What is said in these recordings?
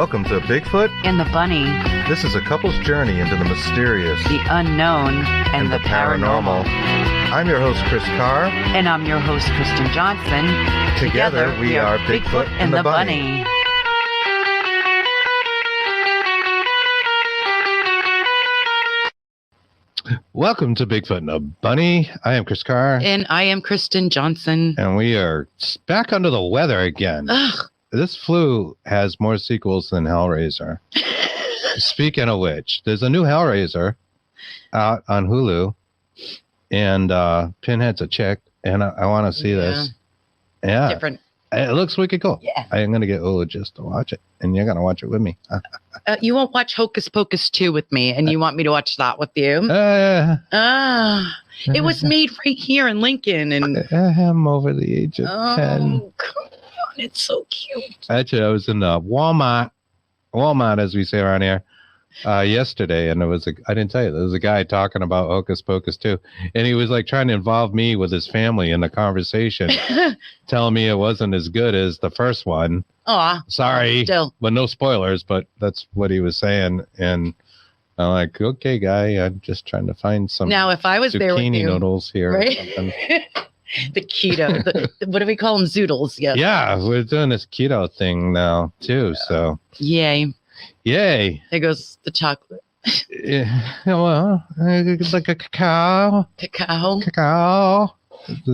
Welcome to Bigfoot and the Bunny. This is a couple's journey into the mysterious, the unknown, and the paranormal. I'm your host, Chris Carr. And I'm your host, Kristen Johnson. Together we are Bigfoot and the Bunny. Welcome to Bigfoot and the Bunny. I am Chris Carr. And I am Kristen Johnson. And we are back under the weather again. Ugh. This flu has more sequels than Hellraiser. Speaking of which, there's a new Hellraiser out on Hulu. And Pinhead's a chick. And I want to see this. Yeah. Different. It looks wicked cool. Yeah. I'm going to get Ula just to watch it. And you're going to watch it with me. You won't watch Hocus Pocus 2 with me. And you want me to watch that with you? It was made right here in Lincoln. And I'm over the age of 10. Come on. It's so cute. Actually, I was in Walmart, as we say around here, yesterday, and I didn't tell you, there was a guy talking about Hocus Pocus 2, and he was like trying to involve me with his family in the conversation, telling me it wasn't as good as the first one. Sorry, but no spoilers, but that's what he was saying, and I'm like, okay, guy, I'm just trying to find some now, if I was there with you, noodles here. Right? The keto, what do we call them? Zoodles. Yes. Yeah, we're doing this keto thing now too. So yay! There goes the chocolate. Yeah, well, like a cacao. It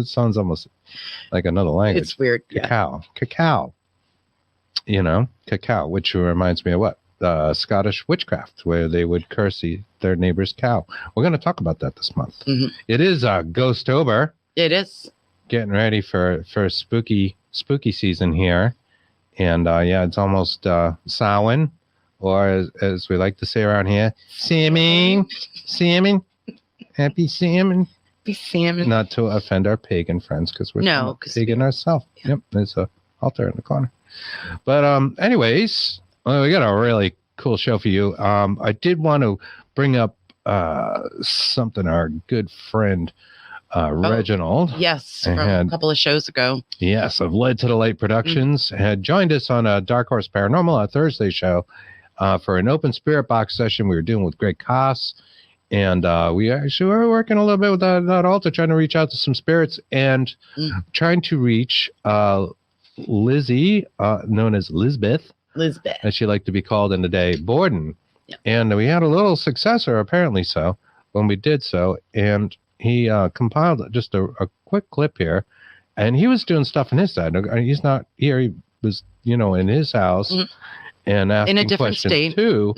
sounds almost like another language. It's weird. Cacao. You know, cacao, which reminds me of what? Scottish witchcraft, where they would curse their neighbor's cow. We're going to talk about that this month. Mm-hmm. It is Ghostober. It is. Getting ready for spooky season here. And it's almost Samhain, or as we like to say around here, salmon. Happy salmon. Happy salmon. Not to offend our pagan friends, because we're pagan ourselves. Yeah. Yep, there's a altar in the corner. But anyways, we got a really cool show for you. I did want to bring up something our good friend Reginald. Yes, from a couple of shows ago. Yes, of Led to the Light Productions had joined us on a Dark Horse Paranormal, our Thursday show, for an open spirit box session we were doing with Greg Koss. And we actually were working a little bit with that altar, trying to reach out to some spirits and trying to reach Lizzie, known as Lisbeth, as she liked to be called in the day, Borden. Yep. And we had a little successor, apparently so, when we did so. And he compiled just a quick clip here, and he was doing stuff in his side. He's not here. He was, in his house and asking in a different questions state too.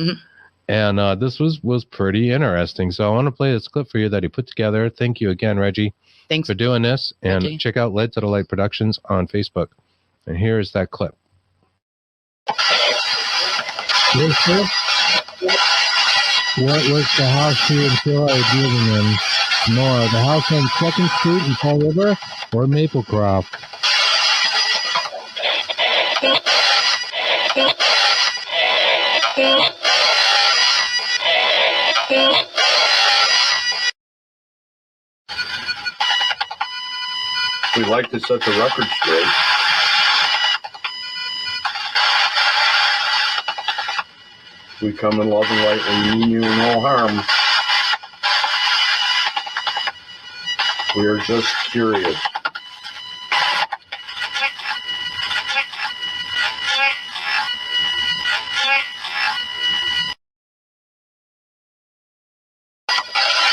And this was pretty interesting. So I want to play this clip for you that he put together. Thank you again, Reggie. Thanks for doing this. And Reggie. Check out Led to the Light Productions on Facebook. And here's that clip. What was the house here until I was living in? Nora, the house on 2nd Street in Fall River or Maplecroft? We like to set the record straight. We come in love and light and mean you no harm. We are just curious.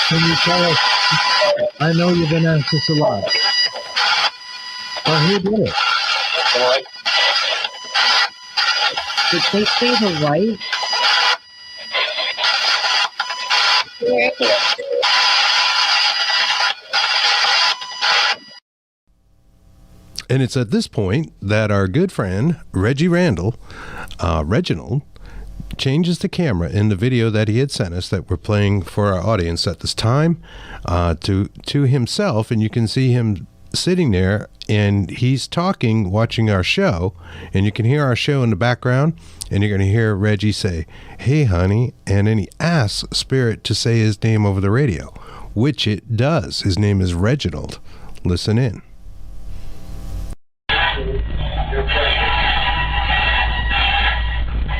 Can you tell us? I know you've been asked this a lot. But who did it? What? Did they say the right? And it's at this point that our good friend Reginald, changes the camera in the video that he had sent us that we're playing for our audience at this time to himself, and you can see him sitting there, and he's talking, watching our show, and you can hear our show in the background, and you're going to hear Reggie say, "Hey, honey," and then he asks Spirit to say his name over the radio, which it does. His name is Reginald. Listen in.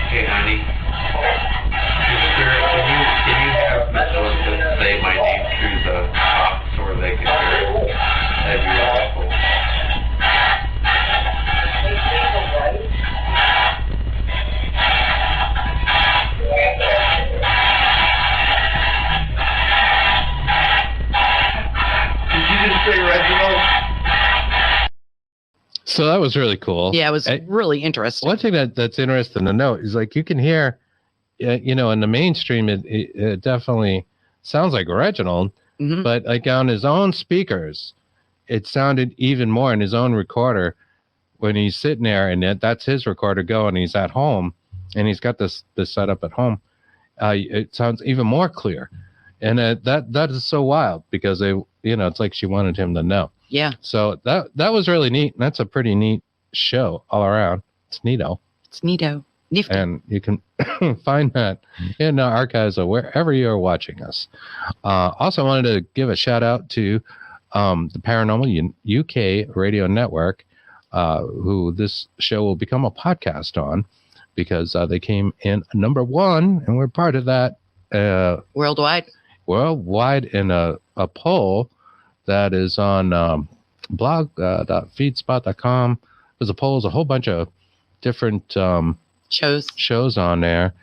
Hey, Can you have Melissa say my name through the top so they can hear it? That'd be awful. Did you just say Reginald? So that was really cool. Yeah, it was really interesting. One thing that's interesting to note is like you can hear, you know, in the mainstream, it definitely sounds like Reginald, Mhm. but like on his own speakers, it sounded even more in his own recorder when he's sitting there and that's his recorder going. He's at home and he's got this set up at home. It sounds even more clear. And that is so wild because it's like she wanted him to know. Yeah. So that was really neat. And that's a pretty neat show all around. It's neato. It's neato. Nifty. And you can find that in the archives of wherever you are watching us. Also, I wanted to give a shout out to the Paranormal UK radio network, who this show will become a podcast on because they came in _1 and we're part of that worldwide in a poll that is on blog.feedspot.com. There's a poll, there's a whole bunch of different shows on there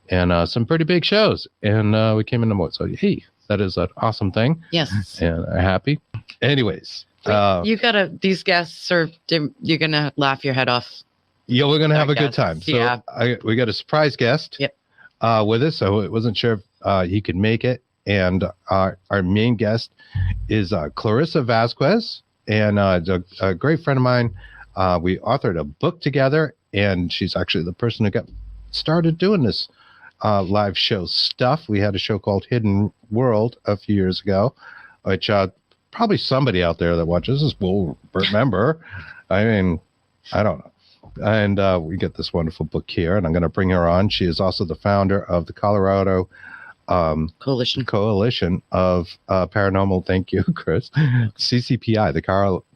and some pretty big shows. And we came in the more. So, hey, that is an awesome thing. Yes. And I'm happy. Anyways. These guests you're going to laugh your head off. Yeah, we're going to have a good time. So yeah. We got a surprise guest with us. So I wasn't sure if he could make it. And our main guest is Clarissa Vazquez, and a great friend of mine. We authored a book together, and she's actually the person who got started doing this live show stuff. We had a show called Hidden World a few years ago, which probably somebody out there that watches this will remember. I mean, I don't know. And we get this wonderful book here, and I'm going to bring her on. She is also the founder of the Colorado Coalition of Paranormal. Thank you, Chris. CCPI, the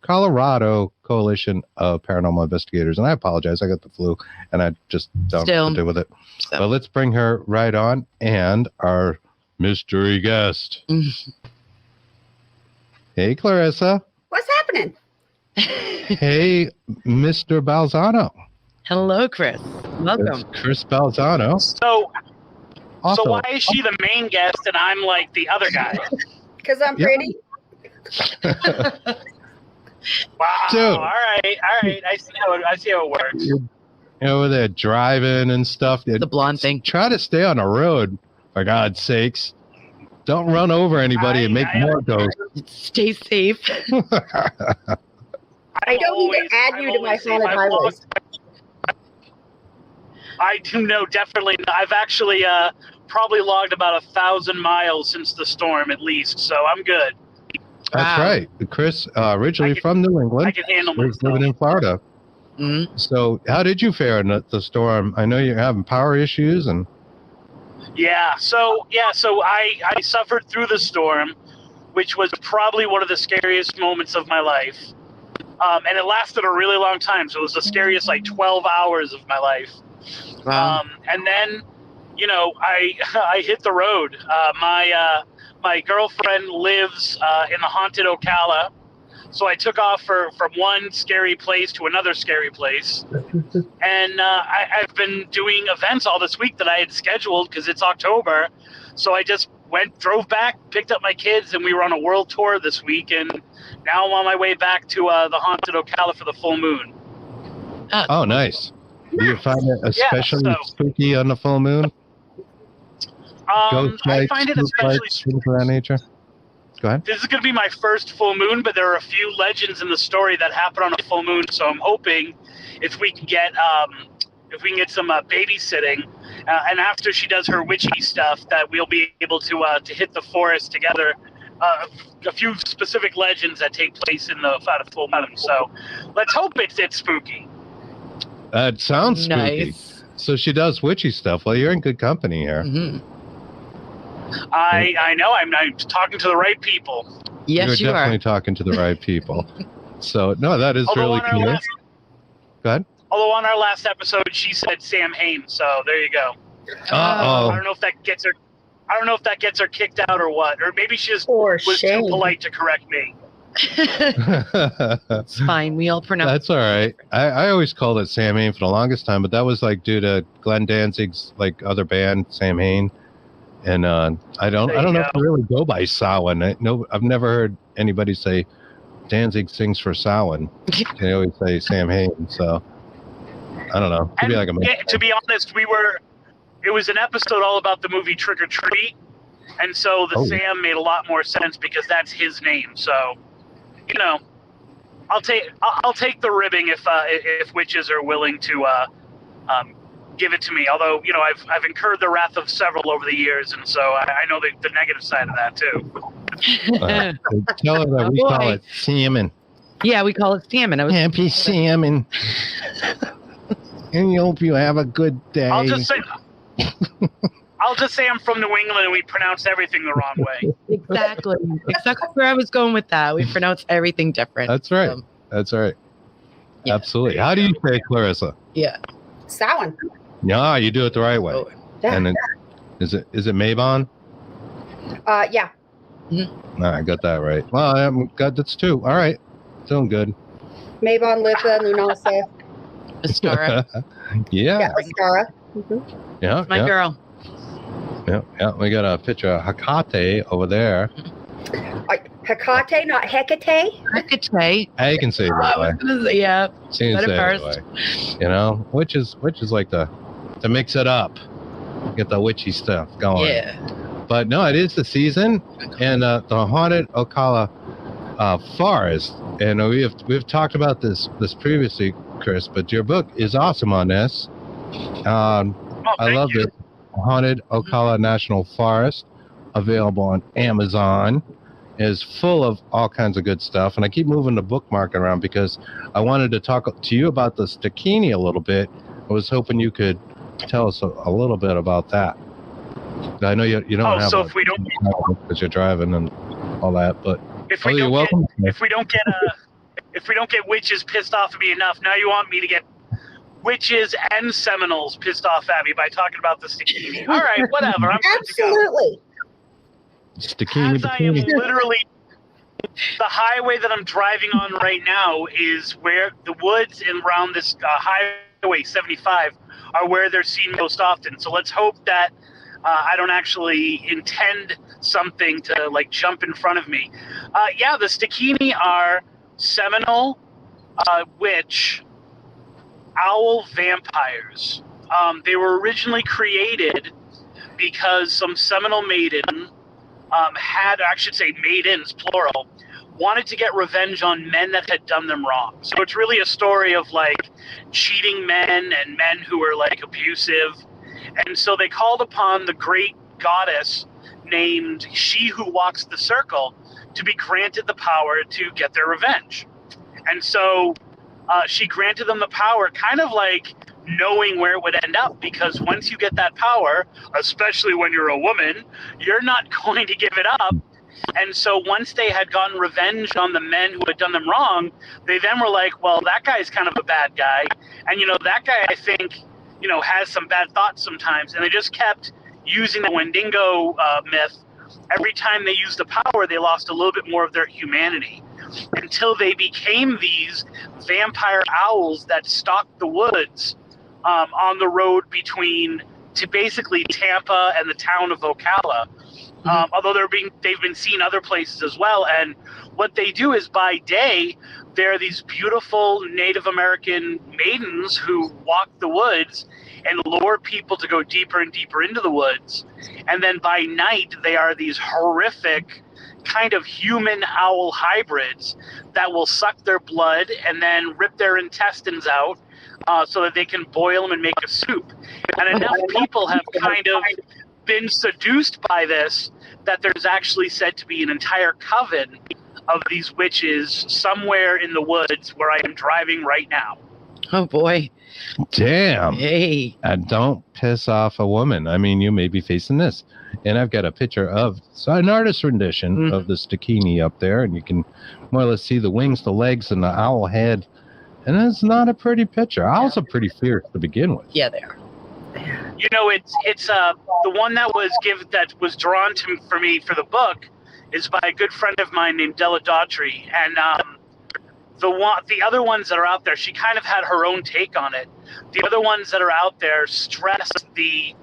Colorado Coalition of Paranormal Investigators. And I apologize, I got the flu, and I just don't know what to do with it. So. But let's bring her right on, and our mystery guest. Hey, Clarissa. What's happening? Hey, Mr. Balzano. Hello, Chris. Welcome. It's Chris Balzano. So why is she the main guest and I'm like the other guy? Because I'm pretty. Wow. Dude. All right. I see how it works. You're over there driving and stuff. The blonde thing. Try to stay on the road, for God's sakes. Don't run over anybody and make more ghosts. Stay safe. I don't need to add you to my haunted highways. I do know, definitely. I've actually probably logged about 1,000 miles since the storm, at least, so I'm good. That's right. Chris, originally from New England, I can handle was myself. living in Florida. Mm-hmm. So, how did you fare in the storm? I know you're having power issues, and So I suffered through the storm, which was probably one of the scariest moments of my life, and it lasted a really long time. So it was the scariest 12 hours of my life. Wow. And then, I hit the road. My girlfriend lives in the haunted Ocala, so I took off from one scary place to another scary place. And I've been doing events all this week that I had scheduled because it's October. So I just drove back, picked up my kids, and we were on a world tour this week. And now I'm on my way back to the haunted Ocala for the full moon. oh, nice. Do you find it especially spooky on the full moon? Ghost I lights, find it spook especially lights, things of that nature. Go ahead. This is going to be my first full moon, but there are a few legends in the story that happen on a full moon. So I'm hoping if we can get some babysitting, and after she does her witchy stuff, that we'll be able to hit the forest together. A few specific legends that take place in the full moon. So let's hope it's spooky. That sounds spooky. Nice. So she does witchy stuff. Well, you're in good company here. Mm-hmm. I know. I'm talking to the right people. Yes, You're you definitely are. talking to the right people. So, no, that is really cool. Go ahead. Although on our last episode, she said Sam Hain. So there you go. I don't know if that gets her. I don't know if that gets her kicked out or what, or maybe she just For was shame. too polite to correct me. It's fine. We all pronounce. That's all right. I always called it Sam Hain for the longest time, but that was like due to Glenn Danzig's like other band, Sam Hain. And I don't know if they really go by Samhain. I've never heard anybody say Danzig sings for Samhain. They always say Sam Hain. So I don't know. Could be like to be honest, it was an episode all about the movie Trick or Treat, and so the Sam made a lot more sense because that's his name. So, you know, I'll take the ribbing if witches are willing to give it to me. Although, you know, I've incurred the wrath of several over the years, and so I know the negative side of that too. Tell her that we call it salmon. Yeah, we call it salmon. Happy salmon. And you hope you have a good day. I'll just say I'm from New England and we pronounce everything the wrong way. Exactly where I was going with that. We pronounce everything different. That's right. That's right. Yeah. Absolutely. How do you say it, Clarissa? Yeah. Samhain. Yeah, you do it the right way. Oh. Yeah. And is it Mabon? Yeah. I got that right. Well, that's two. All right. Doing good. Mabon, Litha, Lunasa. Astara. Yeah. Astara. Yeah. My girl. Yeah. We got a picture of Hecate over there. Hecate, not Hecate? Hecate. I can say it that way. Yeah. She can Said say it it first. that way. You know, which is like to mix it up, get the witchy stuff going. Yeah. But no, it is the season, and the haunted Ocala forest. And we've talked about this previously, Chris. But your book is awesome on this. I love it. Haunted Ocala National Forest, available on Amazon, is full of all kinds of good stuff. And I keep moving the bookmark around because I wanted to talk to you about the Stikini a little bit. I was hoping you could tell us a little bit about that. I know you don't have. So if we don't, because you're driving and all that, but if we don't get witches pissed off at me enough, now you want me to get witches and Seminoles pissed off at me by talking about the Stikini. All right, whatever. I'm good to go. Absolutely. Stikini As I am bikini. literally, the highway that I'm driving on right now is where the woods and around this highway 75 are where they're seen most often. So let's hope that I don't actually intend something to like jump in front of me. The Stikini are Seminole witch owl vampires. They were originally created because some Seminole maiden maidens, plural, wanted to get revenge on men that had done them wrong. So it's really a story of like cheating men and men who were like abusive. And so they called upon the great goddess named She Who Walks the Circle to be granted the power to get their revenge. And so she granted them the power, kind of like knowing where it would end up, because once you get that power, especially when you're a woman, you're not going to give it up. And so once they had gotten revenge on the men who had done them wrong, they then were like, well, that guy's kind of a bad guy. And, that guy, I think, has some bad thoughts sometimes. And they just kept using the Wendigo myth. Every time they used the power, they lost a little bit more of their humanity until they became these vampire owls that stalked the woods on the road between basically Tampa and the town of Ocala. Although they've been seen other places as well. And what they do is by day, they're these beautiful Native American maidens who walk the woods and lure people to go deeper and deeper into the woods. And then by night, they are these horrific kind of human owl hybrids that will suck their blood and then rip their intestines out so that they can boil them and make a soup. And enough people have kind of been seduced by this that there's actually said to be an entire coven of these witches somewhere in the woods where I am driving right now. Oh boy. Damn. Hey. And don't piss off a woman. I mean, you may be facing this. And I've got a picture of an artist rendition of the Stikini up there, and you can more or less see the wings, the legs, and the owl head. And it's not a pretty picture. Owls are pretty fierce to begin with. Yeah, they are. You know, it's the one that was drawn to for me for the book is by a good friend of mine named Della Daughtry, and the other ones that are out there, she kind of had her own take on it. The other ones that are out there stress the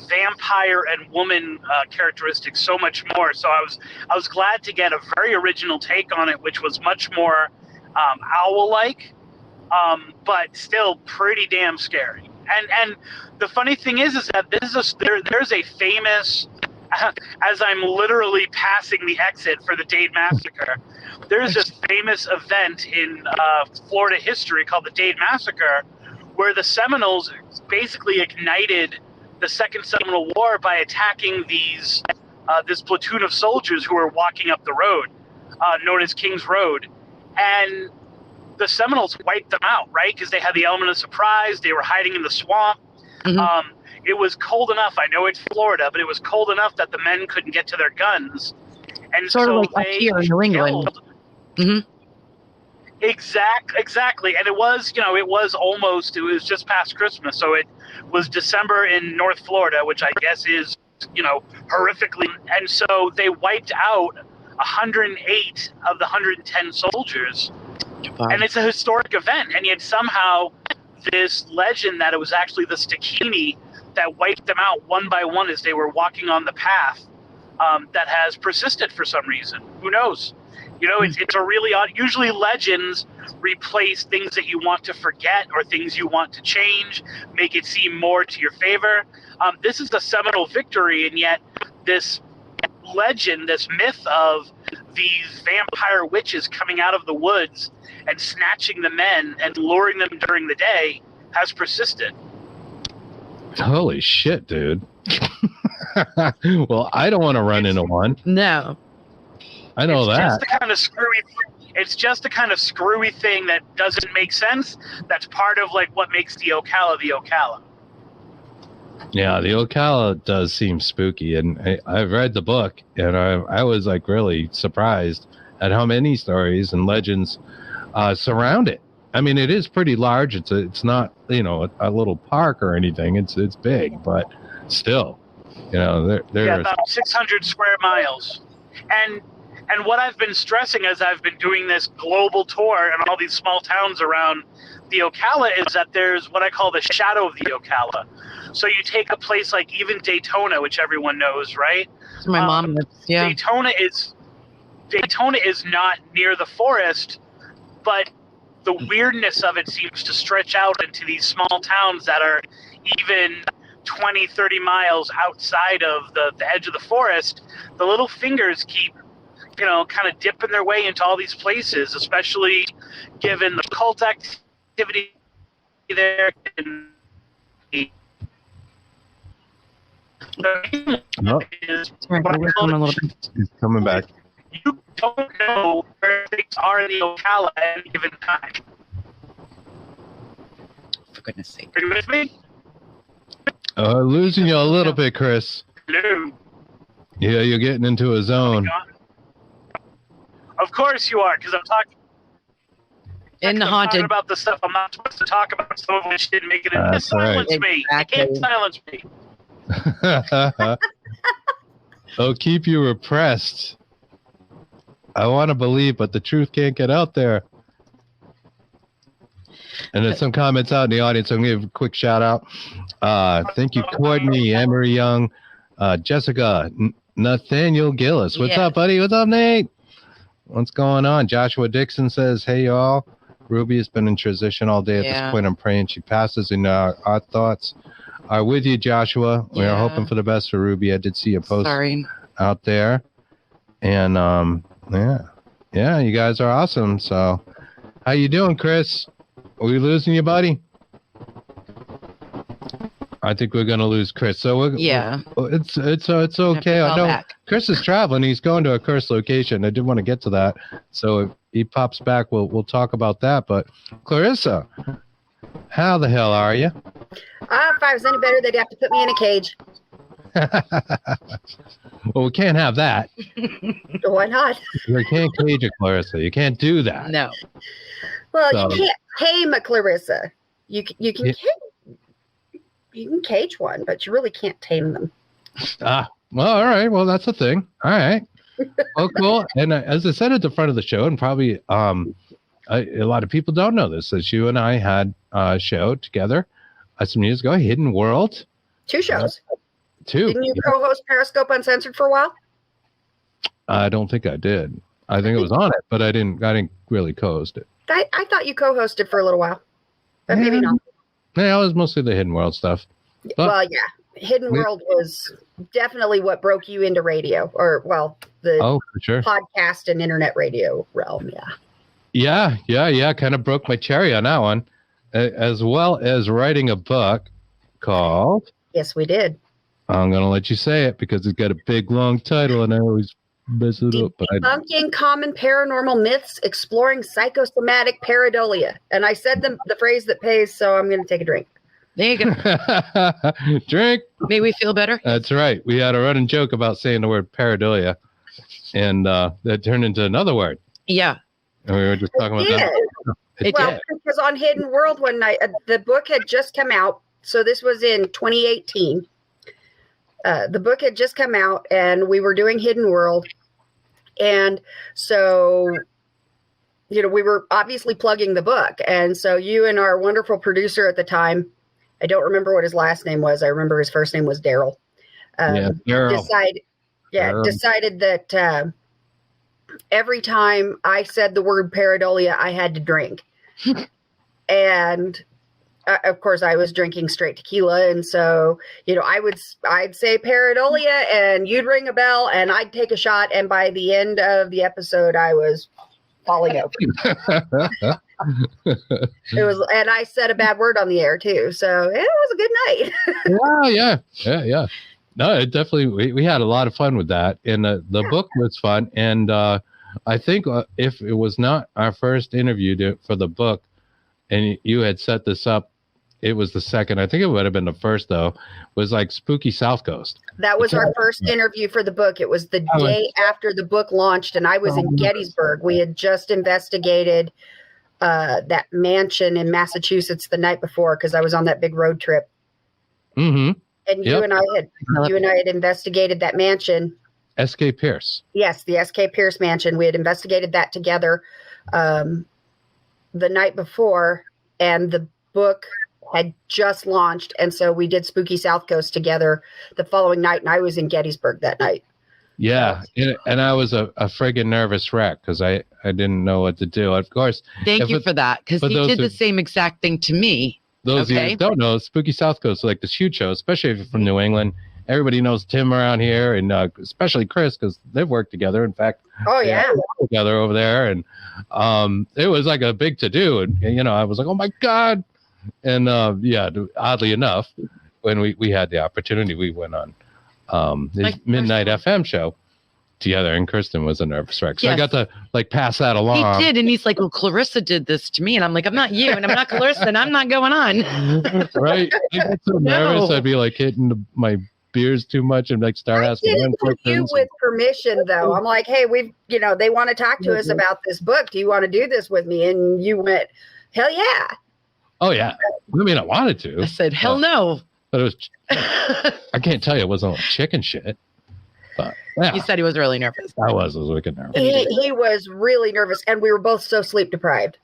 vampire and woman characteristics so much more. So I was glad to get a very original take on it, which was much more owl-like, but still pretty damn scary. And the funny thing is that there's a famous, as I'm literally passing the exit for the Dade Massacre, there's this famous event in Florida history called the Dade Massacre, where the Seminoles basically ignited the Second Seminole War by attacking this platoon of soldiers who were walking up the road, known as King's Road, and the Seminoles wiped them out, right? Because they had the element of surprise. They were hiding in the swamp. Mm-hmm. It was cold enough. I know it's Florida, but it was cold enough that the men couldn't get to their guns, and Sort of so like up they here in New England. killed. Mm-hmm. Exactly, and it was just past Christmas, so it was December in North Florida, which I guess is horrifically, and so they wiped out 108 of the 110 soldiers. Wow. And it's a historic event, and yet somehow this legend that it was actually the Stakini that wiped them out one by one as they were walking on the path, that has persisted for some reason. Who knows? It's a really odd. Usually legends replace things that you want to forget or things you want to change, make it seem more to your favor. This is a Seminole victory, and yet this legend, this myth of these vampire witches coming out of the woods and snatching the men and luring them during the day has persisted. Holy shit, dude. Well, I don't want to run into one. No. I know It's that. just the kind of screwy thing that doesn't make sense. That's part of like what makes the Ocala the Ocala. Yeah, the Ocala does seem spooky, and I've read the book, and I was like really surprised at how many stories and legends surround it. I mean, it is pretty large. It's not a little park or anything. It's big, but still, there's About 600 square miles, and what I've been stressing as I've been doing this global tour and all these small towns around the Ocala is that there's what I call the shadow of the Ocala. So you take a place like even Daytona, which everyone knows, right? So my mom lives, yeah. Daytona is not near the forest, but the weirdness of it seems to stretch out into these small towns that are even 20, 30 miles outside of the edge of the forest. The little fingers keep, kind of dipping their way into all these places, especially given the cult activity there. And Oh, is Sorry, what I we're call going a the little bit. he's coming back. you don't know where things are in the Ocala at any given time. For goodness sake. Are you with me? Losing you a little bit, Chris. Hello. Yeah, you're getting into a zone. Of course you are, because I'm talking. In the I'm haunted. talking about the stuff I'm not supposed to talk about, some of which didn't make it in. That's right. Silence me. Exactly. You can't silence me. They'll keep you repressed. I want to believe, but the truth can't get out there. And there's some comments out in the audience. I'm going to give a quick shout out. Thank you, Courtney, Emery Young, Jessica, Nathaniel Gillis. What's up, buddy? What's up, Nate? What's going on? Joshua Dixon says, hey, y'all. Ruby has been in transition all day at this point. I'm praying she passes, and our thoughts are with you, Joshua. We are hoping for the best for Ruby. I did see a post out there. And, yeah, you guys are awesome. So how you doing, Chris? Are we losing you, buddy? I think we're gonna lose Chris. So it's okay. I know Chris is traveling. He's going to a cursed location. I did want to get to that. So if he pops back, we'll talk about that. But Clarissa, how the hell are you? If I was any better, they'd have to put me in a cage. Well, we can't have that. Why not? You can't cage a Clarissa. You can't do that. No. Well, you can't tame a Clarissa. You can You can cage one, but you really can't tame them. Well, all right. Well, that's a thing. All right. Well, cool. And as I said at the front of the show, and probably a lot of people don't know this, that you and I had a show together some years ago, Hidden World. 2 shows. 2. Didn't you co-host Periscope Uncensored for a while? I don't think I did. I think it was on it, but I didn't really co-host it. I thought you co-hosted for a little while, but maybe not. Yeah, it was mostly the Hidden World stuff. But, Well, yeah. Hidden World was definitely what broke you into radio, or, well, the for sure. podcast and internet radio realm, yeah. Yeah. Kind of broke my cherry on that one, as well as writing a book called... Yes, we did. I'm going to let you say it because it's got a big, long title, and I always mess it up. But Debunking Common Paranormal Myths, Exploring Psychosomatic Pareidolia. And I said the phrase that pays, so I'm going to take a drink. There you go. Drink. May we feel better? That's right. We had a running joke about saying the word pareidolia, and that turned into another word. Yeah. And we were just talking about that. It Well, did. because on Hidden World one night, the book had just come out. So this was in 2018. The book had just come out, and we were doing Hidden World. And so, we were obviously plugging the book. And so you and our wonderful producer at the time, I don't remember what his last name was. I remember his first name was Daryl. Daryl. Decided that every time I said the word pareidolia, I had to drink. And of course, I was drinking straight tequila, and so I'd say pareidolia, and you'd ring a bell, and I'd take a shot, and by the end of the episode, I was falling over. And I said a bad word on the air too, so it was a good night. Yeah. No, it definitely. We had a lot of fun with that, and the book was fun. And I think if it was not our first interview for the book, and you had set this up, it was the second. I think it would have been the first, though, was like Spooky South Coast. That was our first interview for the book. It was the day after the book launched, and I was in Gettysburg. We had just investigated that mansion in Massachusetts the night before, because I was on that big road trip. Mm-hmm. And you and I had investigated that mansion. S.K. Pierce. Yes, the S.K. Pierce mansion. We had investigated that together the night before, and the book had just launched, and so we did Spooky South Coast together the following night, and I was in Gettysburg that night. Yeah, and I was a friggin' nervous wreck because I didn't know what to do. Of course. Thank you for that, because he did the same exact thing to me. Those of you who don't know, Spooky South Coast is like this huge show, especially if you're from New England. Everybody knows Tim around here, and especially Chris, because they've worked together. In fact, together over there, and it was like a big to-do. And I was like, oh my God. And oddly enough, when we had the opportunity, we went on the Midnight FM show together, and Kirsten was a nervous wreck. So I got to pass that along. He did, and he's like, well, Clarissa did this to me. And I'm like, I'm not you, and I'm not Clarissa, and I'm not going on. Right? I got so nervous, I'd be hitting my beers too much and start asking them questions. You with permission, though. I'm like, hey, they want to talk to us about this book. Do you want to do this with me? And you went, hell yeah. Oh, yeah. I mean, I wanted to. I said, hell no. But it was, I can't tell you, it wasn't chicken shit. But He said he was really nervous. I was wicked nervous. He was really nervous, and we were both so sleep deprived.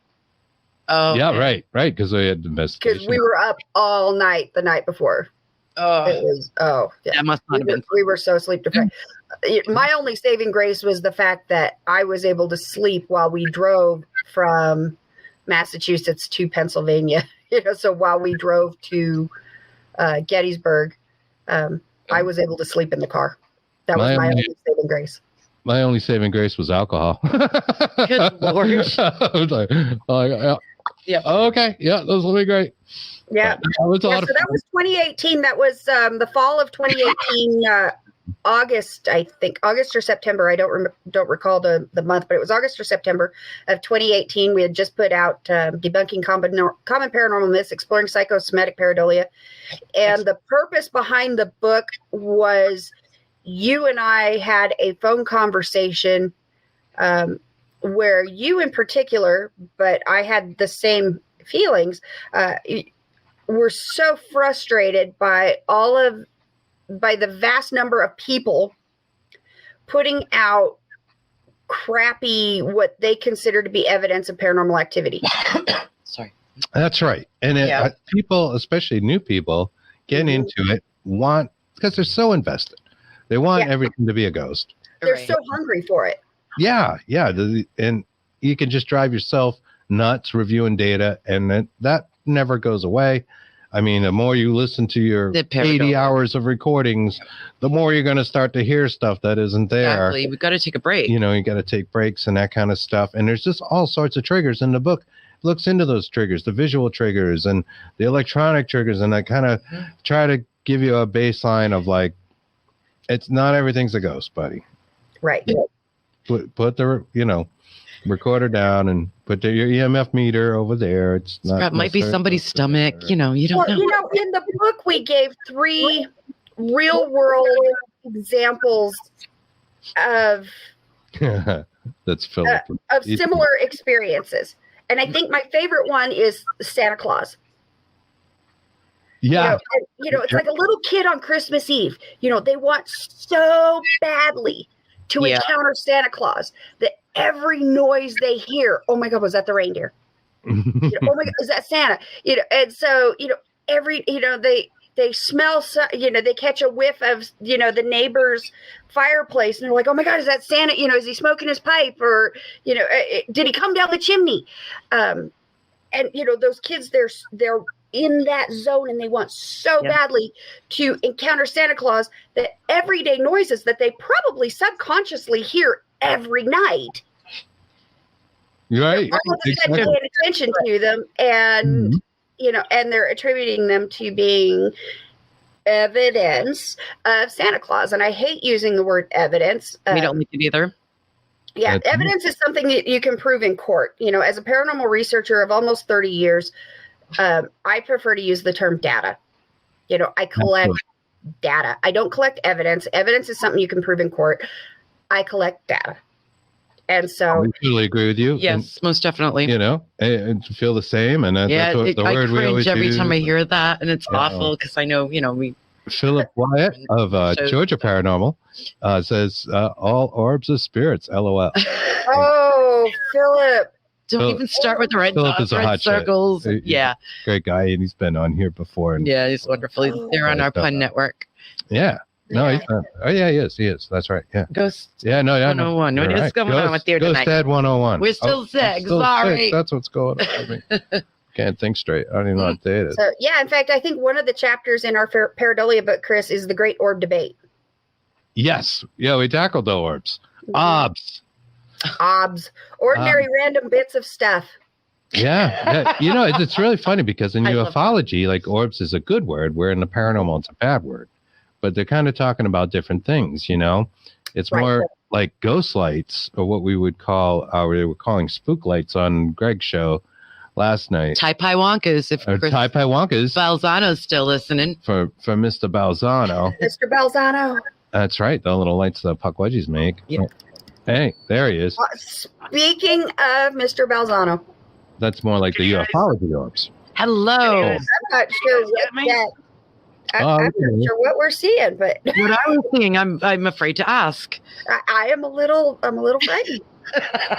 Oh, yeah, right, because we had investigation. Because we were up all night the night before. Oh, it was. That must not have been. We were so sleep deprived. My only saving grace was the fact that I was able to sleep while we drove from Massachusetts to Pennsylvania. So while we drove to Gettysburg, I was able to sleep in the car. That was my only saving grace. My only saving grace was alcohol. Good Lord. I was like, yeah. Okay. Yeah, those will be great. Yeah. That was a lot of fun. That was 2018. That was the fall of 2018, August, I think. August or September. I don't recall the month, but it was August or September of 2018. We had just put out Debunking Common Paranormal Myths, Exploring Psychosomatic Pareidolia. And the purpose behind the book was you and I had a phone conversation where you in particular, but I had the same feelings, we're so frustrated by the vast number of people putting out crappy, what they consider to be evidence of paranormal activity. Sorry. That's right. And people, especially new people, get into it, because they're so invested. They want everything to be a ghost. They're so hungry for it. Yeah. And you can just drive yourself nuts reviewing data, and that never goes away. I mean, the more you listen to your 80 hours of recordings, the more you're going to start to hear stuff that isn't there. Exactly. We've got to take a break. You got to take breaks and that kind of stuff. And there's just all sorts of triggers in the book. It looks into those triggers, the visual triggers and the electronic triggers. And I kind of try to give you a baseline of like, it's not everything's a ghost, buddy. Right. Put the, recorder down and put your EMF meter over there. It's not. It might be somebody's stomach. You don't know. In the book, we gave 3 real world examples of that's Philip of similar experiences, and I think my favorite one is Santa Claus. Yeah. It's like a little kid on Christmas Eve. They want so badly to encounter Santa Claus that every noise they hear, oh my God, was that the reindeer? Oh my God, is that Santa? And so, they smell, they catch a whiff of, the neighbor's fireplace, and they're like, oh my God, is that Santa? Is he smoking his pipe? Or, did he come down the chimney? And, those kids, they're in that zone, and they want so badly to encounter Santa Claus that everyday noises that they probably subconsciously hear every night. Right. Exactly. Paying attention to them, and and they're attributing them to being evidence of Santa Claus. And I hate using the word evidence. We don't like it either. Yeah, evidence is something that you can prove in court. As a paranormal researcher of almost 30 years, I prefer to use the term data. I collect data. I don't collect evidence. Evidence is something you can prove in court. I collect data. And so I totally agree with you. Yes, and, most definitely. And feel the same. And that's what the word we always every use. time I hear that, and it's awful because I know, we. Philip Wyatt of Georgia Paranormal says, all orbs are spirits, LOL. Oh, Philip. Don't even start with the red dots, red circles. Yeah. Great guy, and he's been on here before. And he's wonderful. He's there on our Pun Network. Yeah. No, he's not. Oh, yeah, he is. He is. That's right. Yeah. Ghost. Yeah, no, yeah. 101. What is going on with you tonight? Ghost Dad 101. We're still sick. Sorry. Sick. That's what's going on with me. Can't think straight. I don't even know what day it is. So, in fact, I think one of the chapters in our Pareidolia book, Chris, is the Great Orb Debate. Yes. Yeah, we tackled the orbs. Obs. Ordinary random bits of stuff. Yeah. It's really funny because in ufology, like orbs is a good word, where in the paranormal it's a bad word. But they're kind of talking about different things, It's more like ghost lights, or what we would call, they were calling spook lights on Greg's show last night. Tai-Pai Wonkas. Tai-Pai Wonkas. Balzano's still listening. For Mr. Balzano. Mr. Balzano. That's right. The little lights the Puckwudgies make. Yeah. Hey, there he is. Speaking of Mr. Balzano. That's more like the ufology orbs. Hello. I'm not sure I'm not sure what we're seeing, but what I was seeing, I'm afraid to ask. I am a little frightened.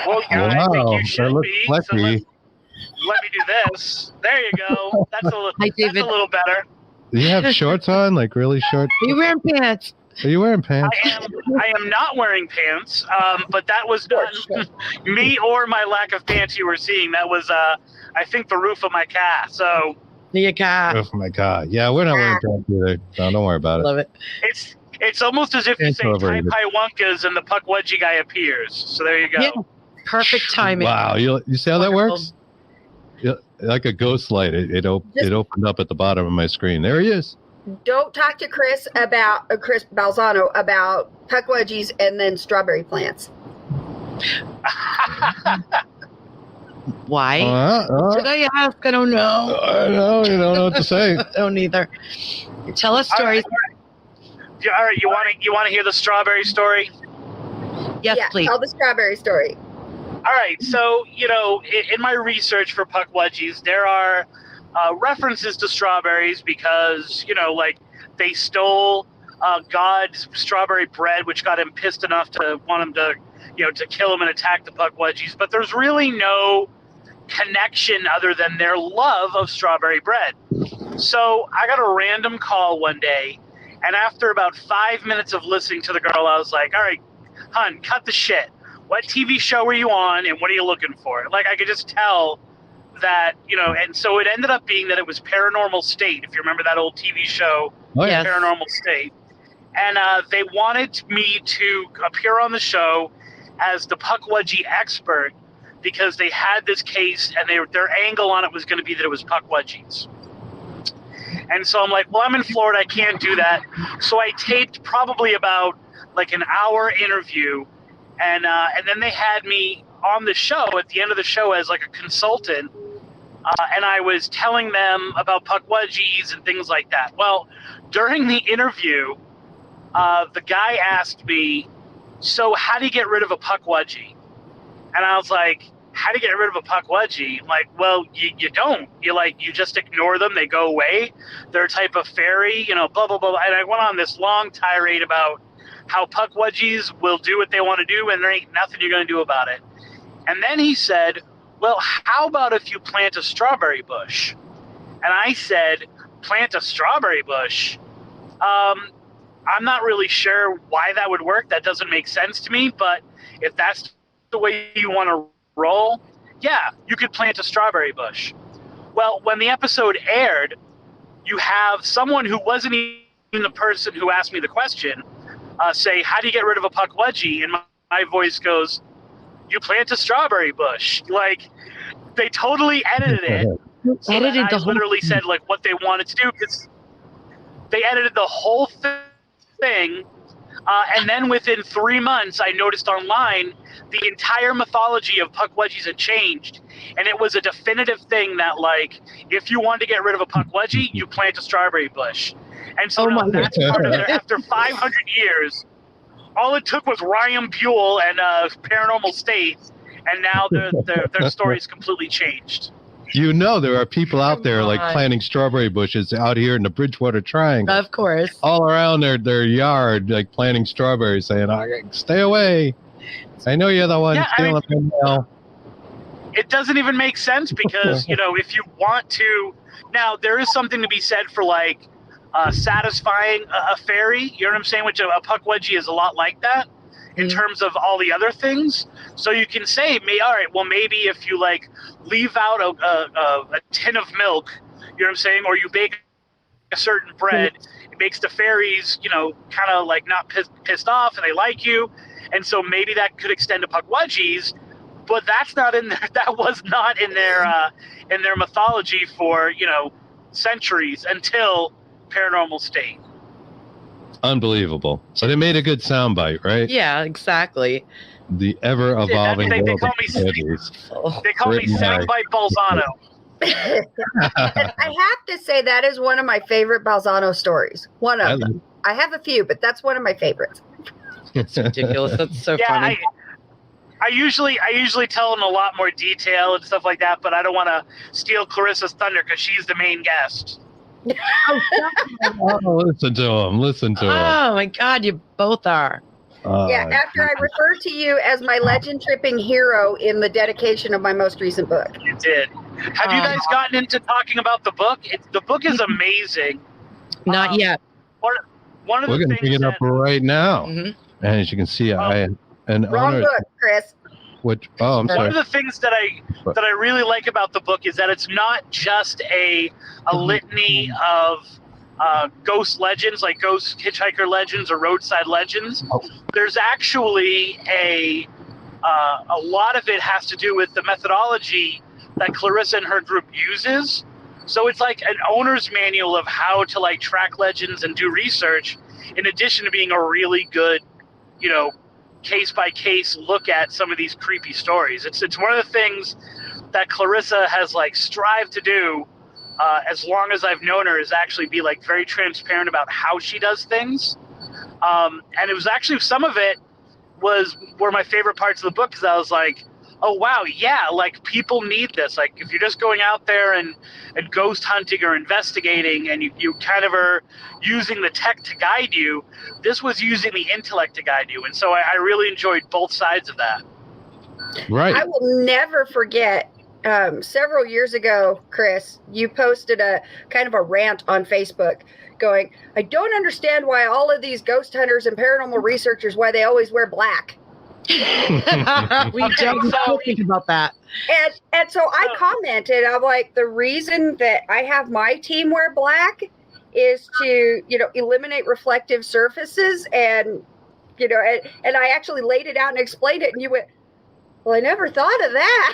Well, I think you should be. So let me do this. There you go. That's a little better. Do you have shorts on, like really short? Are you wearing pants? Are you wearing pants? I am not wearing pants, but that was not me or my lack of pants you were seeing. That was, I think, the roof of my car. So. Your car. Oh my God! Yeah, we're not wearing pants either. No, don't worry about it. Love it. It's almost as if you say Tai-Pai Wonkas and the Puckwudgie guy appears. So there you go. Yeah. Perfect timing. Wow, you see how that works? Yeah, like a ghost light. It opened up at the bottom of my screen. There he is. Don't talk to Chris Balzano about Puckwudgies and then strawberry plants. Why? Should I ask? I don't know. I know. You don't know what to say. I don't either. Tell us stories. All right. You want to hear the strawberry story? Yes, please. Tell the strawberry story. All right. So, in my research for Puckwudgies, there are references to strawberries because, you know, like they stole God's strawberry bread, which got him pissed enough to want him to, you know, to kill him and attack the Puckwudgies. But there's really no connection other than their love of strawberry bread. So I got a random call one day, and after about 5 minutes of listening to the girl, I was like, all right, hun, cut the shit. What TV show were you on, and what are you looking for? Like, I could just tell that, you know, and so it ended up being that it was Paranormal State, if you remember that old TV show, Oh, yeah. Paranormal State. And they wanted me to appear on the show as the Puckwudgie expert because they had this case, and their angle on it was going to be that it was Puckwudgies. And so I'm like, well, I'm in Florida, I can't do that. So I taped probably about like an hour interview, and then they had me on the show at the end of the show as like a consultant, and I was telling them about Puckwudgies and things like that. Well, during the interview, the guy asked me, so how do you get rid of a Puckwudgie? And I was like, how do you get rid of a Puckwudgie? I'm like, well, you don't. You just ignore them. They go away. They're a type of fairy, you know, blah, blah, blah. And I went on this long tirade about how Puckwudgies will do what they want to do, and there ain't nothing you're going to do about it. And then he said, well, how about if you plant a strawberry bush? And I said, plant a strawberry bush? I'm not really sure why that would work. That doesn't make sense to me. But if that's the way you want to roll, yeah, you could plant a strawberry bush. Well, when the episode aired, you have someone who wasn't even the person who asked me the question say, how do you get rid of a Puckwudgie? And my voice goes, you plant a strawberry bush. Like, they totally edited it. So Edited the I whole literally said like what they wanted to do, because they edited the whole thing. And then within 3 months, I noticed online the entire mythology of Puckwudgies had changed. And it was a definitive thing that, like, if you wanted to get rid of a Puckwudgie, you plant a strawberry bush. And so now that's part of it. After 500 years, all it took was Ryan Buell and Paranormal State, and now their story's completely changed. You know, there are people out there like planting strawberry bushes out here in the Bridgewater Triangle. Of course. All around their yard, like planting strawberries, saying, stay away. I know you're the one stealing them now. It doesn't even make sense because, you know, if you want to... Now, there is something to be said for, like, satisfying a fairy, you know what I'm saying? Which a Puckwudgie is a lot like that in terms of all the other things. So you can say, all right, well, maybe if you, like, leave out a tin of milk, you know what I'm saying, or you bake a certain bread, it makes the fairies, you know, kind of like not pissed off, and they like you, and so maybe that could extend to Puckwudgies, but that's not in there. That was not in their mythology for, you know, centuries until Paranormal State. Unbelievable. So they made a good soundbite, right? Yeah, exactly. The ever-evolving They world call of me fairies. They call me Soundbite Balzano. And I have to say that is one of my favorite Balzano stories. One of them. I have a few, but that's one of my favorites. It's ridiculous. That's so funny. I usually tell in a lot more detail and stuff like that, but I don't want to steal Clarissa's thunder because she's the main guest. Listen to him. Oh my God, you both are. After I refer to you as my legend tripping hero in the dedication of my most recent book. You did. Have you guys gotten into talking about the book? The book is amazing. Not yet. One of We're the going to things pick it up right now. Mhm. And as you can see, Wrong owner, book, Chris. I'm One sorry. of the things that I really like about the book is that it's not just a litany of ghost legends, like ghost hitchhiker legends or roadside legends. There's actually a lot of it has to do with the methodology that Clarissa and her group uses. So it's like an owner's manual of how to like track legends and do research, in addition to being a really good, you know, case by case look at some of these creepy stories. It's one of the things that Clarissa has like strived to do as long as I've known her, is actually be like very transparent about how she does things. And it was actually, some of it were my favorite parts of the book, because I was like, oh wow, yeah, like people need this. Like if you're just going out there and ghost hunting or investigating, and you kind of are using the tech to guide you, this was using the intellect to guide you. And so I really enjoyed both sides of that. Right. I will never forget, several years ago, Chris, you posted a kind of a rant on Facebook going, I don't understand why all of these ghost hunters and paranormal researchers, why they always wear black. We don't think about that. And so I commented, I'm like, the reason that I have my team wear black is to, eliminate reflective surfaces. And, and I actually laid it out and explained it. And you went, well, I never thought of that.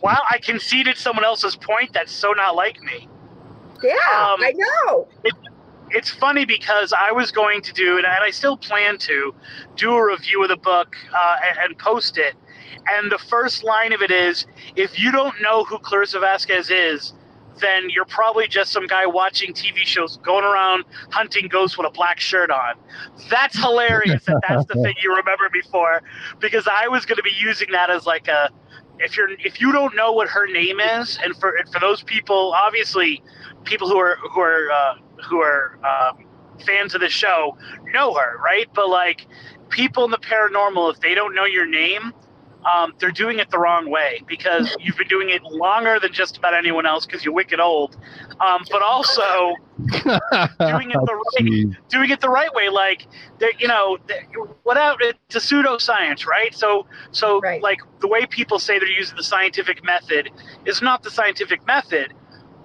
Wow, I conceded someone else's point. That's so not like me. Yeah, I know. It's funny because I was going to do, and I still plan to, do a review of the book and post it. And the first line of it is, if you don't know who Clarissa Vazquez is, then you're probably just some guy watching TV shows, going around hunting ghosts with a black shirt on. That's hilarious that's the thing you remember me for, because I was going to be using that as like a, if you don't know what her name is, and for those people, obviously people who are fans of the show know her, right? But like people in the paranormal, if they don't know your name, they're doing it the wrong way, because you've been doing it longer than just about anyone else because you're wicked old. But also doing it the right way. Like, it's a pseudoscience, right? So right. Like the way people say they're using the scientific method is not the scientific method,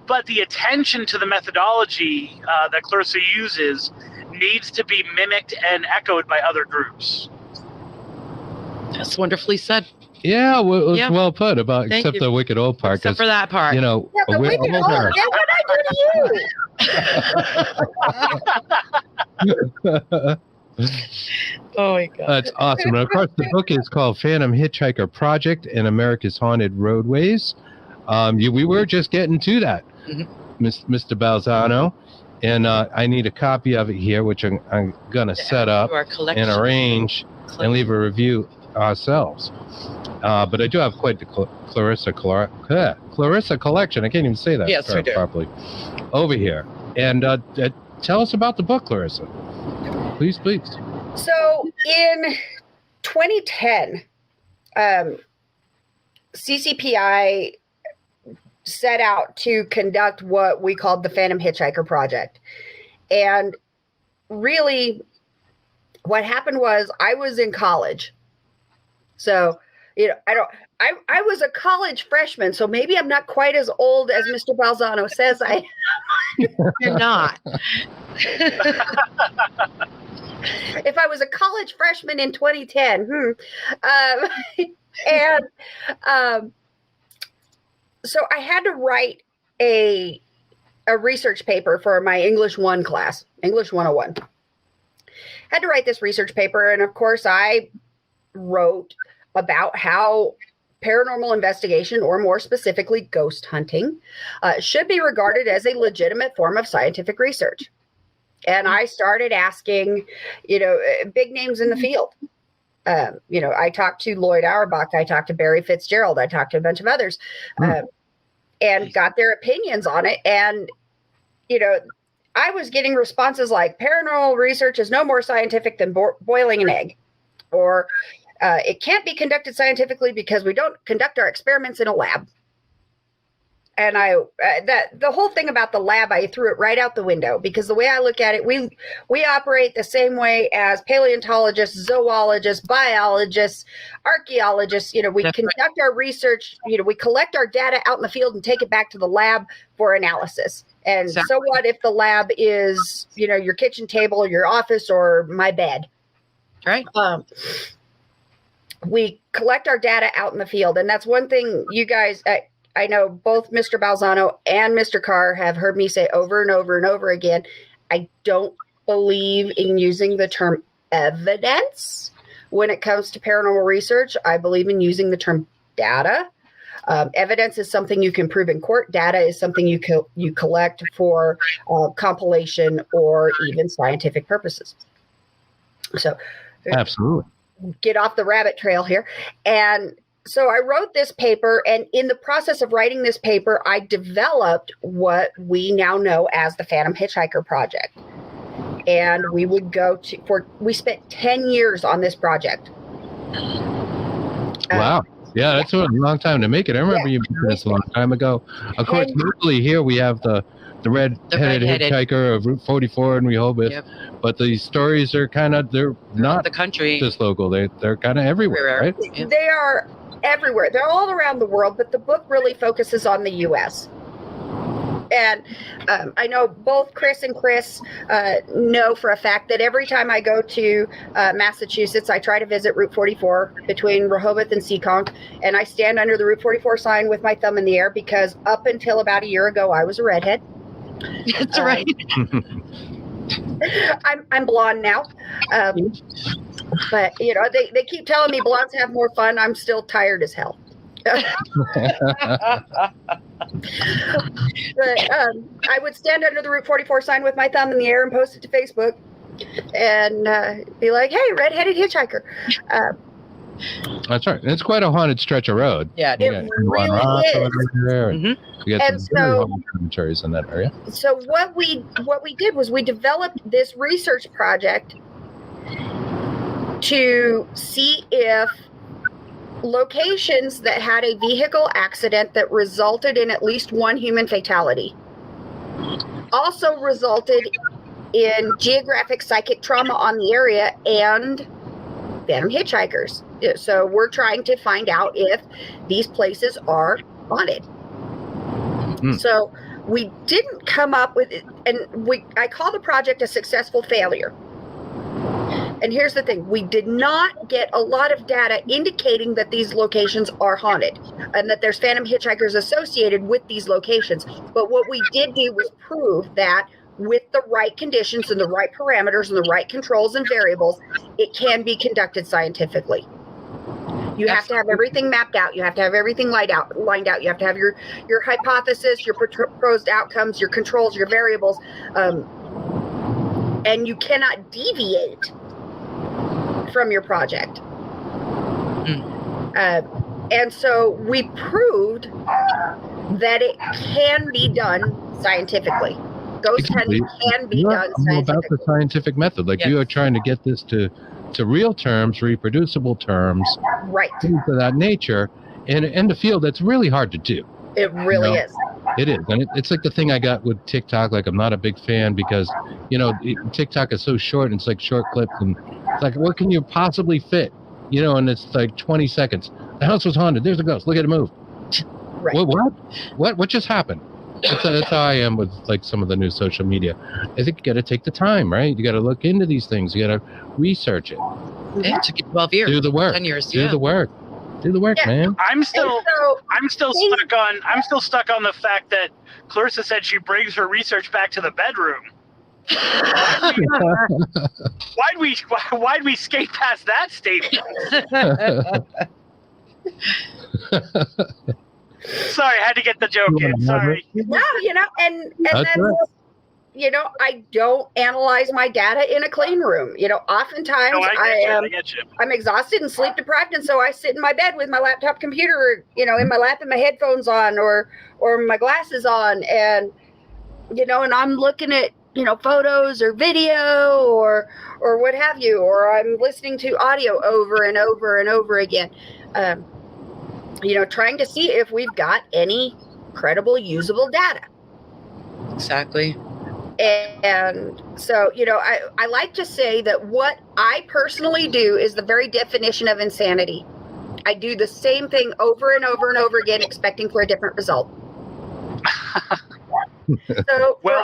but the attention to the methodology that Clarissa uses needs to be mimicked and echoed by other groups. That's wonderfully said. Yeah, well, it's well put about, Thank except you. the wicked old part. Except for that part. Yeah, the wicked old. What did I do to you? Oh my God. That's awesome. And of course, the book is called Phantom Hitchhiker Project in America's Haunted Roadways. We were just getting to that, Mr. Balzano. And I need a copy of it here, which I'm going to set up and arrange and leave a review ourselves. But I do have quite the Clarissa collection. I can't even say that properly over here. And tell us about the book, Clarissa. Please. So in 2010, CCPI set out to conduct what we called the Phantom Hitchhiker Project. And really what happened was I was in college. So, I was a college freshman, so maybe I'm not quite as old as Mr. Balzano says I am. You're not. If I was a college freshman in 2010, so I had to write a research paper for my English 1 class, English 101. Had to write this research paper, and of course I wrote about how paranormal investigation, or more specifically ghost hunting, should be regarded as a legitimate form of scientific research. And I started asking, big names in the field. I talked to Lloyd Auerbach, I talked to Barry Fitzgerald, I talked to a bunch of others, and got their opinions on it. And, I was getting responses like, paranormal research is no more scientific than boiling an egg, or it can't be conducted scientifically because we don't conduct our experiments in a lab. And the whole thing about the lab, I threw it right out the window, because the way I look at it, we operate the same way as paleontologists, zoologists, biologists, archaeologists. We conduct our research, we collect our data out in the field and take it back to the lab for analysis. And so what if the lab is, your kitchen table or your office or my bed? Right. We collect our data out in the field. And that's one thing you guys, I know both Mr. Balzano and Mr. Carr have heard me say over and over and over again, I don't believe in using the term evidence when it comes to paranormal research. I believe in using the term data. Evidence is something you can prove in court. Data is something you collect for compilation or even scientific purposes. So, absolutely. get off the rabbit trail here. And so I wrote this paper, and in the process of writing this paper, I developed what we now know as the Phantom Hitchhiker Project. And we would we spent 10 years on this project. Wow. Yeah, that's a long time to make it. I remember you mentioned this a long time ago. Of course, locally here we have the red-headed hitchhiker of Route 44 in Rehoboth. Yep. But the stories are they're not the country just local. They're kind of everywhere, right? Yeah. They are everywhere. They're all around the world, but the book really focuses on the U.S. And I know both Chris and Chris know for a fact that every time I go to Massachusetts, I try to visit Route 44 between Rehoboth and Seekonk, and I stand under the Route 44 sign with my thumb in the air because up until about a year ago, I was a redhead. That's right. I'm blonde now. But, you know, they keep telling me blondes have more fun. I'm still tired as hell. But I would stand under the Route 44 sign with my thumb in the air and post it to Facebook and be like, hey, red-headed hitchhiker. That's right. It's quite a haunted stretch of road. Yeah, it really is. You got some very haunted cemeteries in that area. So what we did was we developed this research project to see if locations that had a vehicle accident that resulted in at least one human fatality also resulted in geographic psychic trauma on the area and phantom hitchhikers. So we're trying to find out if these places are haunted. So we didn't come up with it, and I call the project a successful failure. And here's the thing, we did not get a lot of data indicating that these locations are haunted and that there's phantom hitchhikers associated with these locations. But what we did do was prove that with the right conditions and the right parameters and the right controls and variables, it can be conducted scientifically. You have to have everything mapped out. You have to have everything lined out. You have to have your hypothesis, your proposed outcomes, your controls, your variables, and you cannot deviate from your project. And so we proved that it can be done scientifically. Ghost hunting can be done scientifically. About the scientific method, like you are trying to get this to real terms, reproducible terms, right? Things of that nature, in the field that's really hard to do. It really is. It is, and it's like the thing I got with TikTok. Like, I'm not a big fan because, TikTok is so short, and it's like short clips, and it's like, what can you possibly fit? And it's like 20 seconds. The house was haunted. There's a ghost. Look at it move. Right. What just happened? That's how I am with like some of the new social media. I think you got to take the time, right? You got to look into these things. You got to research it. It took you 12 years. Do the work. 10 years. Do the work. Do the work, man. I'm still stuck on the fact that Clarissa said she brings her research back to the bedroom. Why'd we skate past that statement? Sorry, I had to get the joke in. Sorry. No, and then I don't analyze my data in a clean room. Oftentimes I'm exhausted and sleep deprived, and so I sit in my bed with my laptop computer, in my lap and my headphones on or my glasses on, and and I'm looking at photos or video or what have you, or I'm listening to audio over and over and over again. Trying to see if we've got any credible, usable data. Exactly. And so, I like to say that what I personally do is the very definition of insanity. I do the same thing over and over and over again, expecting for a different result. So for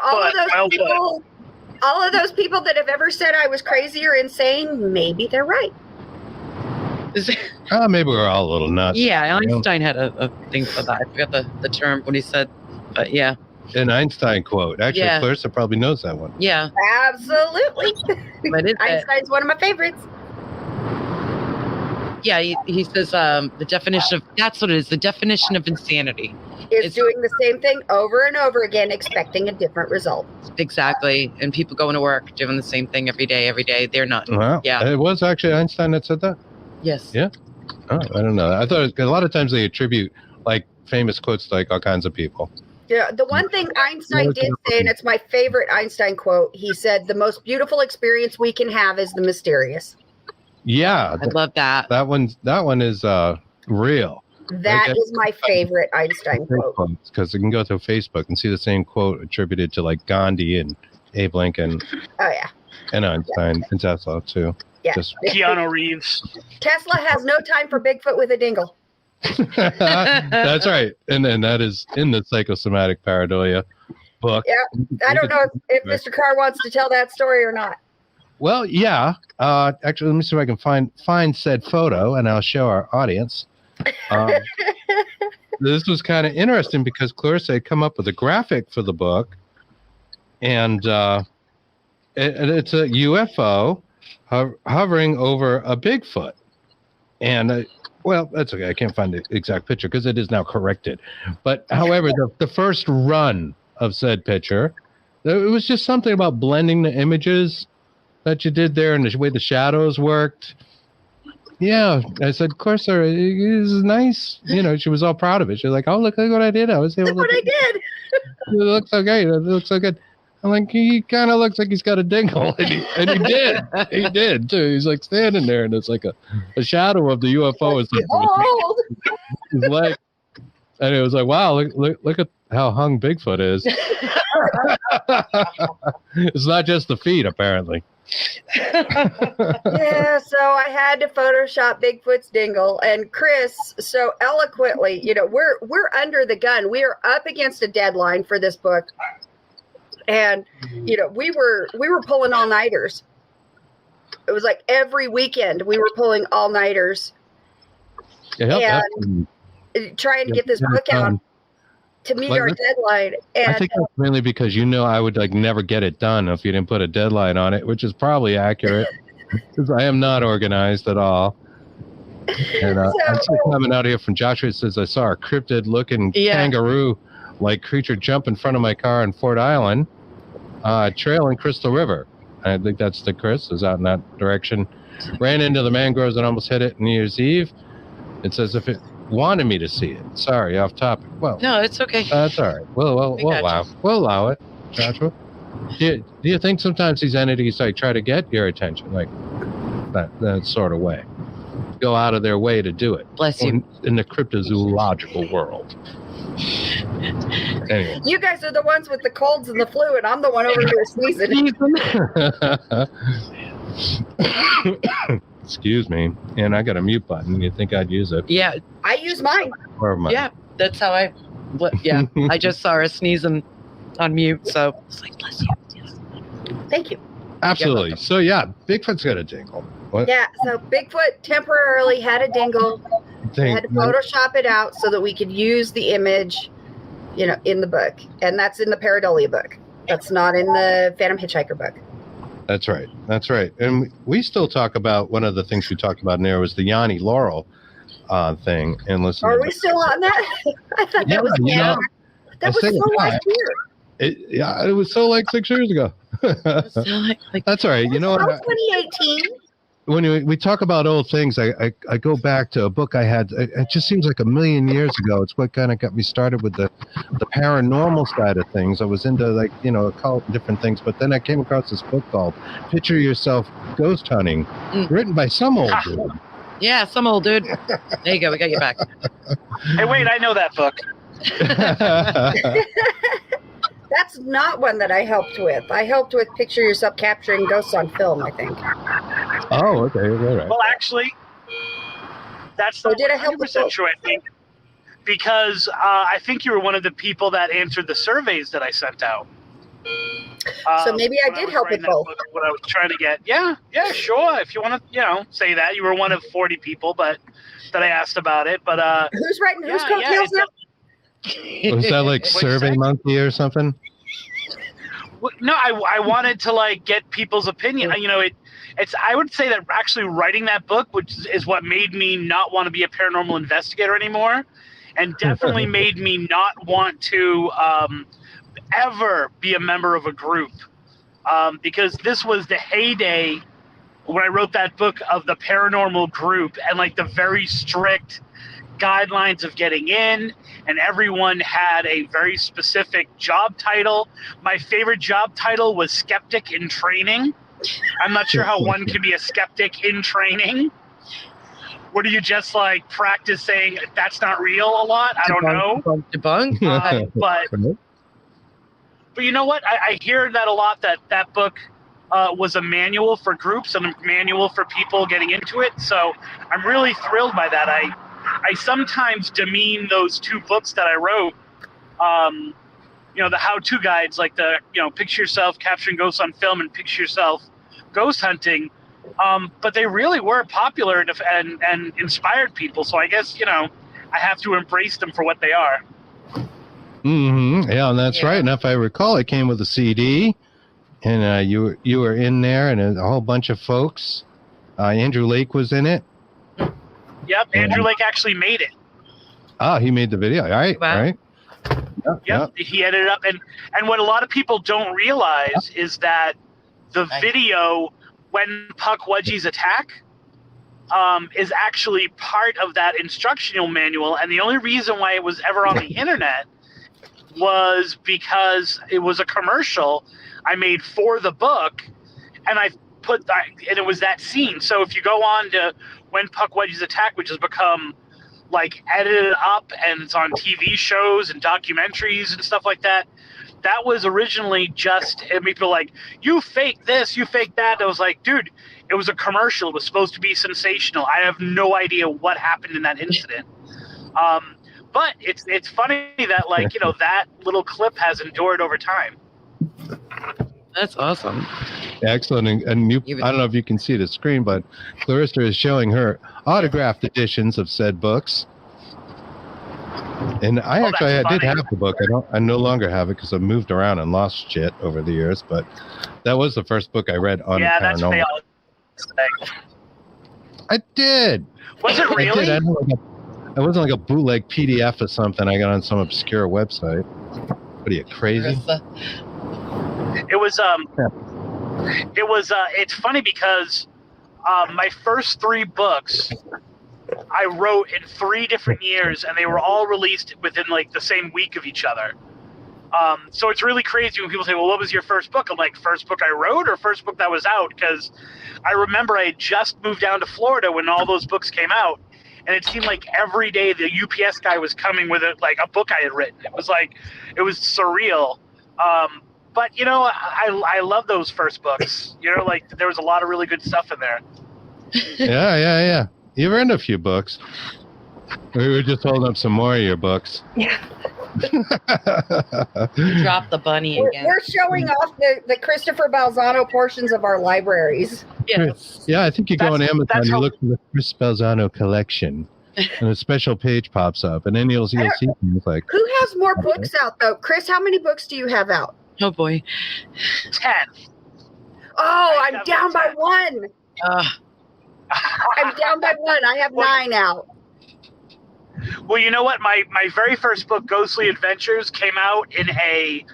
all of those people that have ever said I was crazy or insane, maybe they're right. Maybe we're all a little nuts. Yeah, Einstein had a thing for that. I forgot the term when he said, but yeah. An Einstein quote. Actually, Clarissa probably knows that one. Yeah. Absolutely. Einstein's one of my favorites. Yeah, he says the definition of that's what it is. The definition of insanity Is doing the same thing over and over again, expecting a different result. exactly, and people going to work doing the same thing every day. They're not. Well, Yeah. it was actually Einstein that said that. Yes. Yeah. Oh, I don't know. I thought a lot of times they attribute like famous quotes to like all kinds of people. Yeah, the one thing Einstein did say, and it's my favorite Einstein quote, he said, "The most beautiful experience we can have is the mysterious." Yeah, I love that. that one is real. That Okay. is my favorite Einstein quote. Because you can go through Facebook and see the same quote attributed to like Gandhi and Abe Lincoln Oh yeah, and Einstein and Tesla too. yeah. Just Keanu Reeves. Tesla has no time for Bigfoot with a dingle. that's right, and then that is in the psychosomatic pareidolia book. Yeah, I don't know if Mr. Carr wants to tell that story or not. Well, yeah. Actually, let me see if I can find said photo, and I'll show our audience. This was kind of interesting because Clarissa had come up with a graphic for the book, and it's a UFO hovering over a Bigfoot. And well, that's okay. I can't find the exact picture because it is now corrected. But however, the first run of said picture, it was just something about blending the images that you did there and the way the shadows worked. Yeah, I said, Clarissa, this is nice. You know, she was all proud of it. She was like, "Oh, look what I did. I was able Look what I did." It looks so great. It looks so good." I'm like, he kind of looks like he's got a dingle, and he did. He did too. He's like standing there, and it's like a shadow of the UFO is Behold. his leg, and it was like, wow, look at how hung Bigfoot is. It's not just the feet, apparently. Yeah, so I had to Photoshop Bigfoot's dingle, and Chris so eloquently, you know, we're under the gun. We are up against a deadline for this book, and you know, we were pulling all nighters. It was like every weekend we were pulling all nighters and trying to get this book out to meet our deadline. And I think that's mainly because I would like never get it done if you didn't put a deadline on it, which is probably accurate because I am not organized at all. And I'm just coming out here from Joshua. It says I saw a cryptid-looking kangaroo-like creature jump in front of my car in Fort Island, trailing Crystal River. I think that's the Chris is out in that direction. Ran into the mangroves and almost hit it New Year's Eve. It says if it wanted me to see it. Sorry, off topic. Well, No, it's okay. that's all right. We'll allow it, Joshua. Do you think sometimes these entities like try to get your attention, like that sort of way, go out of their way to do it? Bless you. In the cryptozoological world. Anyway. you guys are the ones with the colds and the flu, and I'm the one over here sneezing. Excuse me. And I got a mute button. You think I'd use it? Yeah, I use mine. Or mine? yeah. That's how I. Yeah, I just saw her sneezing on mute, so it's like, bless you. Yes. Thank you. Absolutely. Yeah. So yeah, Bigfoot's got a dingle. What? Yeah, so Bigfoot temporarily had a dingle. I had to Photoshop it out so that we could use the image, you know, in the book. And that's in the Pareidolia book. That's not in the Phantom Hitchhiker book. That's right. That's right. And we still talk about one of the things we talked about in there was the Yanni Laurel thing. And listen, Are we still on that? I thought that was that was so last year. It was so like 6 years ago. That's all right. You know what? 2018. When we talk about old things, I go back to a book I had. It just seems like a million years ago. It's what kind of got me started with the paranormal side of things. I was into like, you know, occult and different things, but then I came across this book called Picture Yourself Ghost Hunting, written by some old dude. Yeah, some old dude. There you go. We got you back. Hey, wait, I know that book. That's not one that I helped with. I helped with Picture Yourself Capturing Ghosts on Film, I think. Oh, okay. Right. Well, actually, that's not did I help 100% true, I think, because I think you were one of the people that answered the surveys that I sent out. So maybe I did help with both. What I was trying to get. Yeah, sure. If you want to, say that. You were one of 40 people that I asked about it. But who's writing whose coattails now? Was that like Survey Monkey or something? No, I wanted to like get people's opinion. I would say that actually writing that book, which is what made me not want to be a paranormal investigator anymore, and definitely made me not want to ever be a member of a group, because this was the heyday when I wrote that book of the paranormal group and like the very strict guidelines of getting in, and everyone had a very specific job title. My favorite job title was skeptic in training. I'm not sure how one can be a skeptic in training. What do you just like practice saying that's not real a lot? I don't know. Debunk. But you know what? I hear that a lot, that book was a manual for groups and a manual for people getting into it. So I'm really thrilled by that. I sometimes demean those two books that I wrote, the how-to guides, like the, picture yourself capturing ghosts on film and picture yourself ghost hunting. But they really were popular and inspired people. So I guess, I have to embrace them for what they are. Mm-hmm. Yeah, and that's right. And if I recall, it came with a CD, and you were in there, and a whole bunch of folks. Andrew Lake was in it. Yep, Andrew Lake actually made it. Oh, he made the video. All right, Wow. all right. Yep, he edited up. And what a lot of people don't realize is that the video, When Puckwudgies Attack, is actually part of that instructional manual. And the only reason why it was ever on the internet was because it was a commercial I made for the book, and I put that, and it was that scene. So if you go on to When Puckwudgies Attack, which has become like edited up and it's on TV shows and documentaries and stuff like that, that was originally just, and people like, you fake this, you fake that. I was like, dude, it was a commercial. It was supposed to be sensational. I have no idea what happened in that incident. But it's funny that, like, that little clip has endured over time. That's awesome. Excellent. And I don't know if you can see the screen, but Clarissa is showing her autographed editions of said books. And I did have the book. I no longer have it because I've moved around and lost shit over the years. But that was the first book I read on paranormal. That's what they all say. I did. Was it really? I did. It wasn't like a bootleg PDF or something I got on some obscure website. What are you, crazy? It was it's funny because my first 3 books I wrote in 3 different years, and they were all released within like the same week of each other. So it's really crazy when people say, well, what was your first book? I'm like, first book I wrote or first book that was out? Because I remember I had just moved down to Florida when all those books came out, and it seemed like every day the UPS guy was coming with a book I had written. It was surreal. But, I love those first books. There was a lot of really good stuff in there. Yeah. You've earned a few books. We were just holding up some more of your books. Yeah. Drop the bunny again. We're showing off the Christopher Balzano portions of our libraries. Yes. Yeah, I think you go on Amazon, you look for the Chris Balzano collection, and a special page pops up, and then you'll see things like... Who has more books out, though? Chris, how many books do you have out? Oh, boy. 10. Oh, I'm down by 1. I'm down by 1. I have 9 out. Well, you know what? My very first book, Ghostly Adventures, came out in a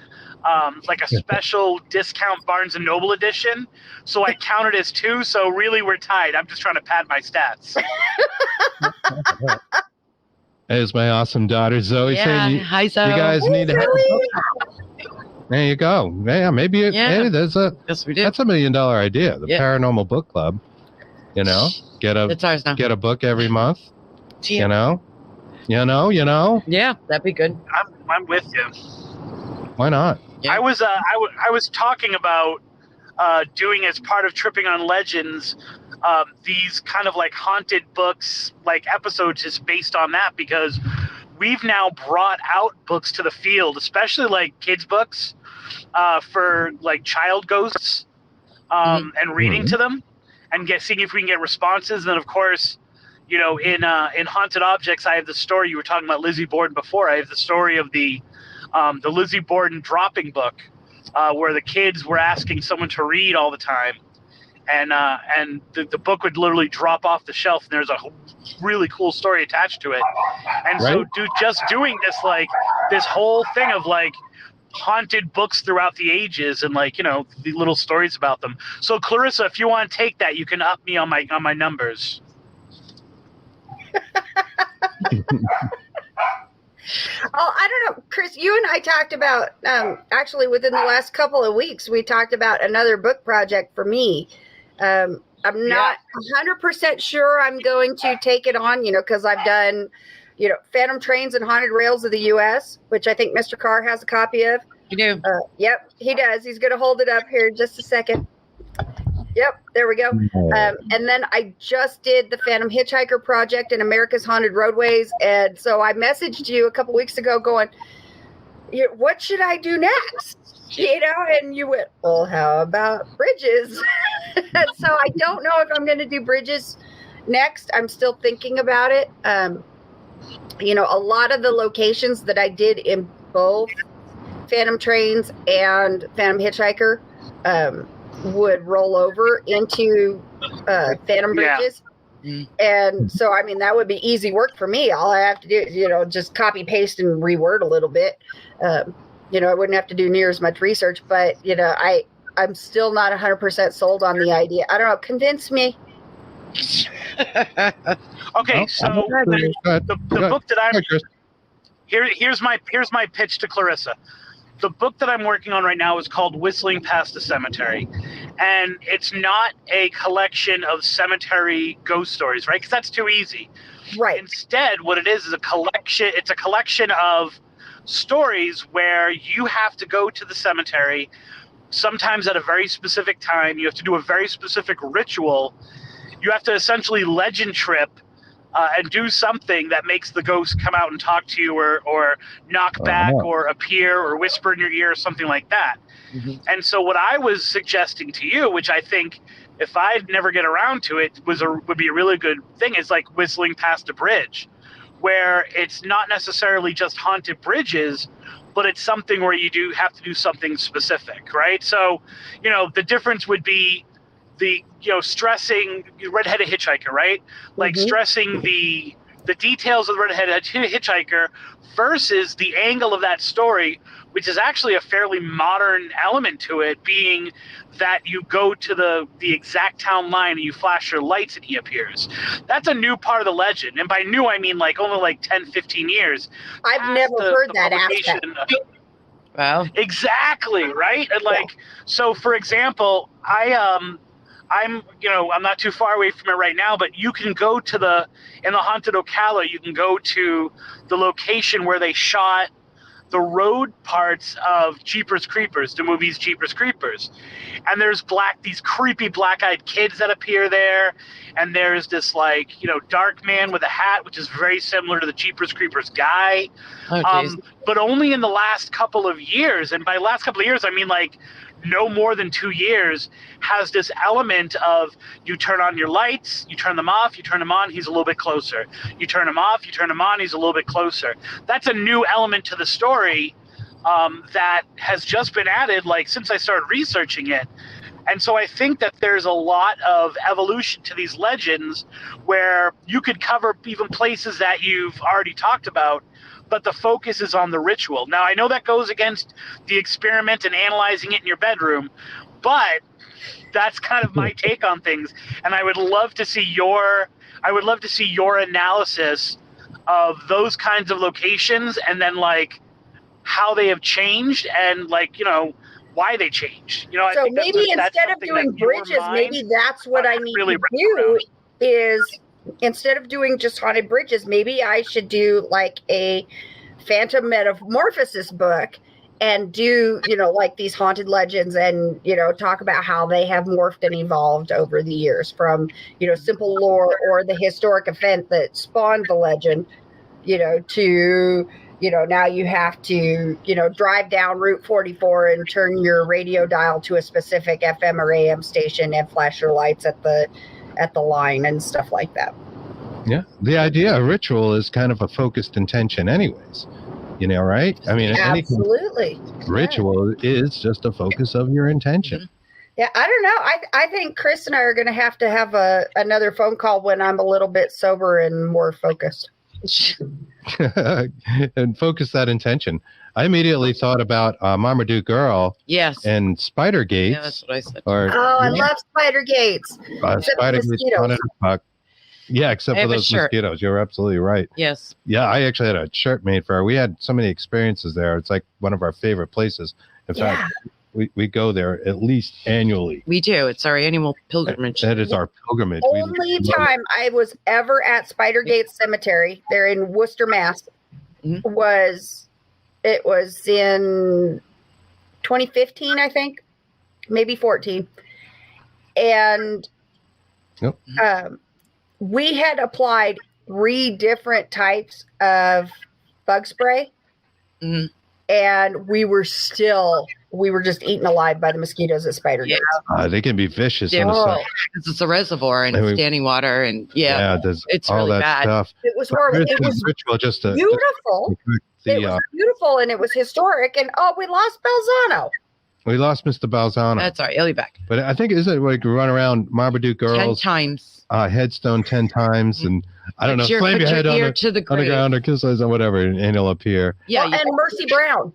special discount Barnes & Noble edition. So I counted as 2. So really, we're tied. I'm just trying to pad my stats. There's my awesome daughter, Zoe. Saying hi, Zoe. You guys need to have... There you go. Yeah, maybe hey, yes, we do. That's $1 million idea. The Paranormal Book Club. It's ours now. Get a book every month. Yeah. Yeah, that'd be good. I'm with you. Why not? Yeah. I was talking about doing, as part of Tripping on Legends, these kind of like haunted books, like episodes just based on that, because we've now brought out books to the field, especially like kids books, for like child ghosts, and reading to them and seeing if we can get responses. And then of course, in Haunted Objects, I have the story. You were talking about Lizzie Borden before. I have the story of the Lizzie Borden dropping book, where the kids were asking someone to read all the time. and the book would literally drop off the shelf, and there's a really cool story attached to it. And so doing this, like, this whole thing of like haunted books throughout the ages, and like, you know, the little stories about them. So Clarissa, if you want to take that, you can up me on my numbers. Oh, I don't know, Chris, you and I talked about, actually within the last couple of weeks, we talked about another book project for me. I'm not 100% sure I'm going to take it on, you know, because I've done, you know, Phantom Trains and Haunted Rails of the U.S., which I think Mr. Carr has a copy of. You do? Yep, he does. He's going to hold it up here in just a second. Yep, there we go. And then I just did the Phantom Hitchhiker project in America's Haunted Roadways. And so I messaged you a couple weeks ago going, what should I do next? You know, and you went, well, how about bridges? So I don't know if I'm going to do bridges next. I'm still thinking about it. You know, a lot of the locations that I did in both Phantom Trains and Phantom Hitchhiker would roll over into Phantom Bridges. And so, I mean, that would be easy work for me. All I have to do is, you know, just copy, paste, and reword a little bit. You know, I wouldn't have to do near as much research, but, you know, I'm still not 100% sold on the idea. I don't know. Convince me. Okay, so the book that I'm here's my pitch to Clarissa. The book that I'm working on right now is called Whistling Past the Cemetery, and it's not a collection of cemetery ghost stories, right? Because that's too easy. Right. Instead, what it is a collection. It's a collection of stories where you have to go to the cemetery, sometimes at a very specific time. You have to do a very specific ritual. You have to essentially legend trip and do something that makes the ghost come out and talk to you, or knock back, or appear, or whisper in your ear, or something like that. And so what I was suggesting to you, which I think if I'd never get around to it would be a really good thing, is like Whistling Past a Bridge, where it's not necessarily just haunted bridges, but it's something where you do have to do something specific, right? So, you know, the difference would be stressing redheaded hitchhiker, right? Like stressing the details of the redheaded hitchhiker versus the angle of that story, which is actually a fairly modern element to it, being that you go to the exact town line and you flash your lights and he appears. That's a new part of the legend. And by new, I mean like only like 10, 15 years. I've never heard that aspect. Wow. Exactly, right? And like, so for example, I'm not too far away from it right now, but you can go to in the Haunted Ocala, you can go to the location where they shot the road parts of Jeepers Creepers, the movie's Jeepers Creepers. And there's these creepy black-eyed kids that appear there. And there's this like, you know, dark man with a hat, which is very similar to the Jeepers Creepers guy. But only in the last couple of years. And by last couple of years, I mean like no more than 2 years, has this element of you turn on your lights, you turn them off, you turn them on, he's a little bit closer. You turn them off, you turn them on, he's a little bit closer. That's a new element to the story that has just been added like since I started researching it. And so I think that there's a lot of evolution to these legends where you could cover even places that you've already talked about, but the focus is on the ritual. Now, I know that goes against the experiment and analyzing it in your bedroom, but that's kind of my take on things. And I would love to see your analysis of those kinds of locations, and then like how they have changed, and like, you know, why they changed. You know, so I think maybe instead of doing bridges, maybe that's what I need to do is, instead of doing just haunted bridges, maybe I should do like a Phantom Metamorphosis book and do, you know, like these haunted legends, and, you know, talk about how they have morphed and evolved over the years from, you know, simple lore or the historic event that spawned the legend, you know, to, you know, now you have to, you know, drive down Route 44 and turn your radio dial to a specific FM or AM station and flash your lights at the line and stuff like that. Yeah, the idea of ritual is kind of a focused intention anyways, you know, right? I mean, absolutely. Ritual is just a focus of your intention. Yeah, I don't know. I think Chris and I are going to have another phone call when I'm a little bit sober and more focused. And focus that intention. I immediately thought about Marmaduke Girl Yes. and Spider Gates. Yeah, that's what I said. Or I love Spider Gates. Spider Gates haunted fuck. Yeah, except I for have a those shirt. mosquitoes. You're absolutely right. Yes. Yeah, I actually had a shirt made for her. We had so many experiences there. It's like one of our favorite places. In fact, we go there at least annually. We do. It's our annual pilgrimage. That is our pilgrimage. Only time I was ever at Spider Gates Cemetery, there in Worcester, Mass, was in 2015, I think, maybe 14, and we had applied 3 different types of bug spray, and we were just eaten alive by the mosquitoes at Spider Gates. They can be vicious. Yeah. In the sun. It's a reservoir and it's standing water and it's all really that bad. stuff. It was horrible. It was ritual just to, beautiful. It was beautiful and it was historic. And we lost Balzano. We lost Mr. Balzano. That's all right. He'll be back. But I think isn't it like run around Marmaduke Girls 10 times. Headstone 10 times, and I don't know, slam your head on the ground or kiss us or whatever, and he'll appear. Yeah, and Mercy Brown.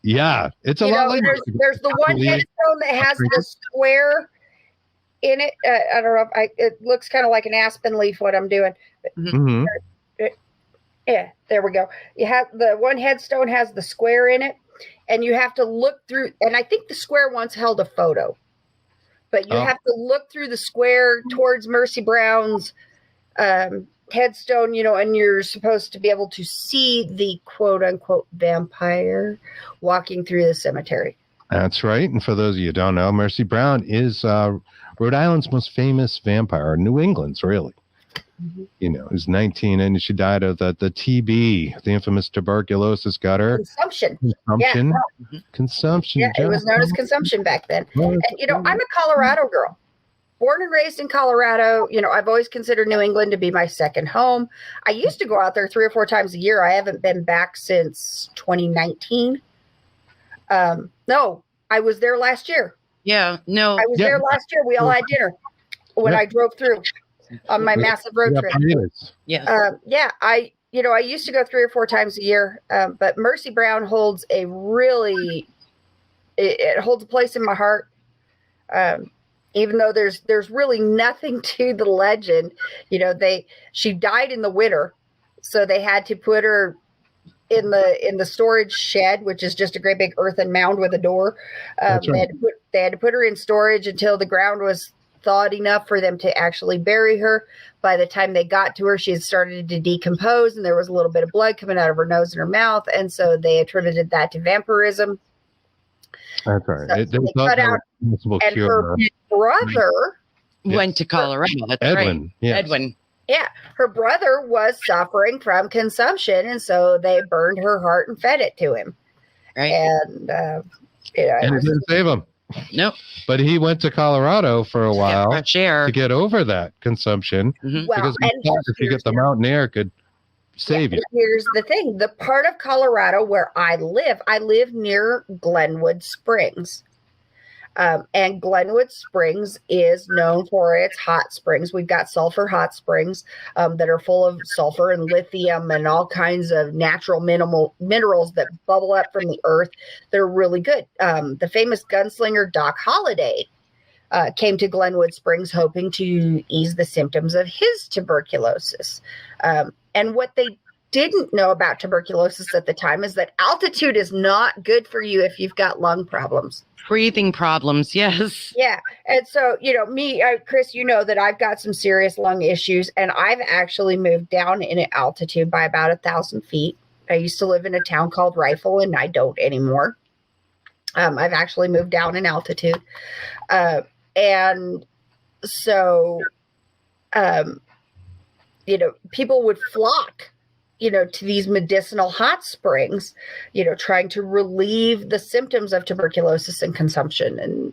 Yeah, it's a lot like there's the one headstone that has the square in it. I don't know if it looks kind of like an aspen leaf. What I'm doing. Yeah, there we go. You have the one headstone has the square in it, and you have to look through. And I think the square once held a photo, but you have to look through the square towards Mercy Brown's headstone, and you're supposed to be able to see the quote unquote vampire walking through the cemetery. That's right. And for those of you who don't know, Mercy Brown is Rhode Island's most famous vampire, or New England's really. Who's 19 and she died of the TB, the infamous tuberculosis got her. Consumption. Consumption. Yeah, it was known as consumption back then. And, I'm a Colorado girl. Born and raised in Colorado. I've always considered New England to be my second home. I used to go out there 3 or 4 times a year. I haven't been back since 2019. No, I was there last year. Yeah, no. I was there last year. We all had dinner when I drove through on my massive road trip. I used to go 3 or 4 times a year, but Mercy Brown holds it holds a place in my heart. Even though there's really nothing to the legend, she died in the winter, so they had to put her in the storage shed, which is just a great big earthen mound with a door. They had to put her in storage until the ground was thawed enough for them to actually bury her. By the time they got to her, she had started to decompose, and there was a little bit of blood coming out of her nose and her mouth, and so they attributed that to vampirism. That's right. So they cut out, and her brother went to Colorado. That's Edwin. Right. Yes. Edwin. Yeah, her brother was suffering from consumption, and so they burned her heart and fed it to him. Right. And and it didn't save him. Nope. But he went to Colorado for a while to get over that consumption. Because if you get the mountain air, could save you. Here's the thing. The part of Colorado where I live near Glenwood Springs. And Glenwood Springs is known for its hot springs. We've got sulfur hot springs that are full of sulfur and lithium and all kinds of natural minerals that bubble up from the earth. They're really good. The famous gunslinger Doc Holliday came to Glenwood Springs hoping to ease the symptoms of his tuberculosis. And what they didn't know about tuberculosis at the time is that altitude is not good for you if you've got lung problems. Breathing problems, yes. Yeah. And so, Chris, that I've got some serious lung issues, and I've actually moved down in altitude by about 1,000 feet. I used to live in a town called Rifle, and I don't anymore. I've actually moved down in altitude. And so, people would flock to these medicinal hot springs, trying to relieve the symptoms of tuberculosis and consumption and,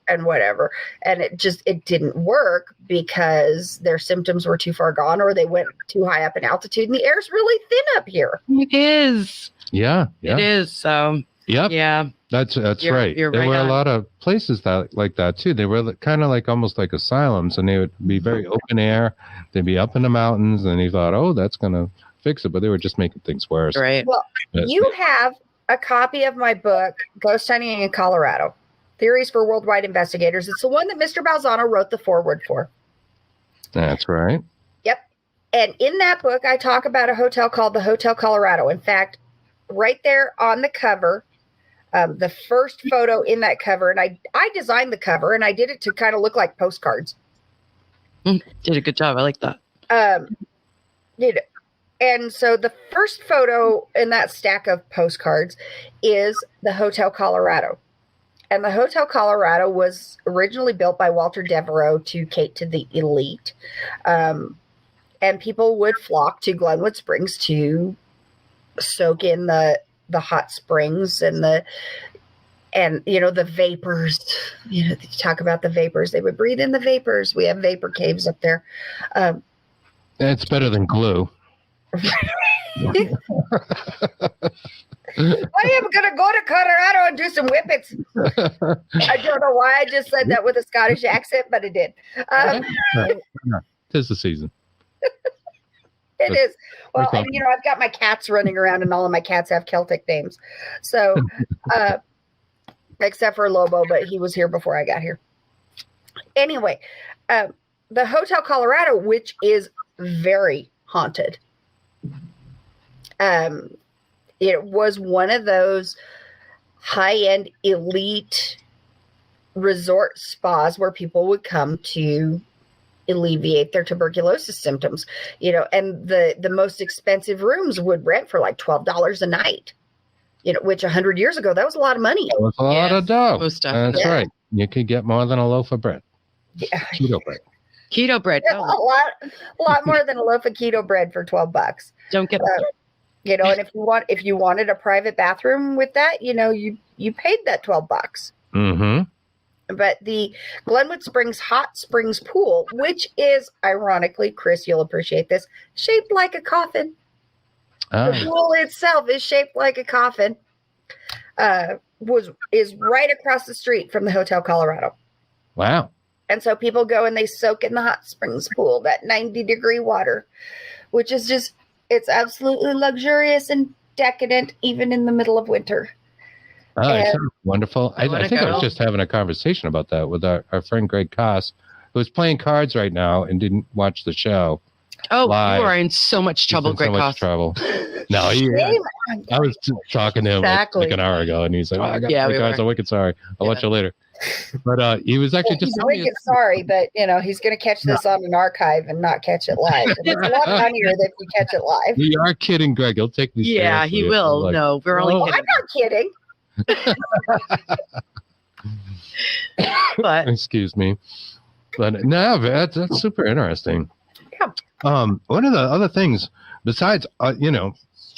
and whatever. And it didn't work because their symptoms were too far gone, or they went too high up in altitude, and the air's really thin up here. It is. Yeah. It is. So, yep. Yeah. That's You're- right. you're There right were a on. lot of places that like that too. They were kind of like almost like asylums, and they would be very open air. They'd be up in the mountains, and you thought, oh, that's gonna fix it, but they were just making things worse. Right. Well, Yes. you have a copy of my book, Ghost Hunting in Colorado, Theories for Worldwide Investigators. It's the one that Mr. Balzano wrote the foreword for. That's right. Yep. And in that book, I talk about a hotel called the Hotel Colorado. In fact, right there on the cover, the first photo in that cover, and I designed the cover, and I did it to kind of look like postcards. Did a good job. I like that. And so the first photo in that stack of postcards is the Hotel Colorado. And the Hotel Colorado was originally built by Walter Devereaux to cater to the elite. And people would flock to Glenwood Springs to soak in the hot springs and the vapors. You talk about the vapors. They would breathe in the vapors. We have vapor caves up there. It's better than glue. I am going to go to Colorado and do some whippets. I don't know why I just said that with a Scottish accent, but it did. Tis the season. It is. Well, Okay. and, I've got my cats running around, and all of my cats have Celtic names. So, except for Lobo, but he was here before I got here. Anyway, the Hotel Colorado, which is very haunted. It was one of those high-end elite resort spas where people would come to alleviate their tuberculosis symptoms, and the most expensive rooms would rent for like $12 a night, which 100 years ago, that was a lot of money. That was a lot of dough. Most That's definitely. right. You could get more than a loaf of bread. Yeah. Keto bread. Keto bread. A lot more than a loaf of keto bread for $12. Don't get And if you wanted a private bathroom with that, you paid that $12. Mm-hmm. But the Glenwood Springs Hot Springs Pool, which is ironically, Chris, you'll appreciate this, shaped like a coffin. The pool itself is shaped like a coffin. Is right across the street from the Hotel Colorado. Wow. And so people go and they soak in the hot springs pool, that 90-degree water, which is just, it's absolutely luxurious and decadent, even in the middle of winter. Oh, it sounds wonderful. I wanna think I was go. just having a conversation about that with our friend Greg Koss, who's playing cards right now and didn't watch the show. Oh, Live. you are in so much trouble, He's in Greg so much Cost. trouble. No, Shame on I was talking to him Exactly. like an hour ago, and he's like, I got Yeah, the we cards. were. I'm wicked sorry. I'll watch you later. But he was actually just He's telling me wicked sorry, but he's going to catch this on an archive and not catch it live. And it's a lot funnier if you catch it live. we are kidding, Greg. He'll take me Yeah, he seriously. will. Like, No, we're only Oh. I'm kidding. not kidding. But Excuse me. But no, that's super interesting. Yeah. One of the other things, besides,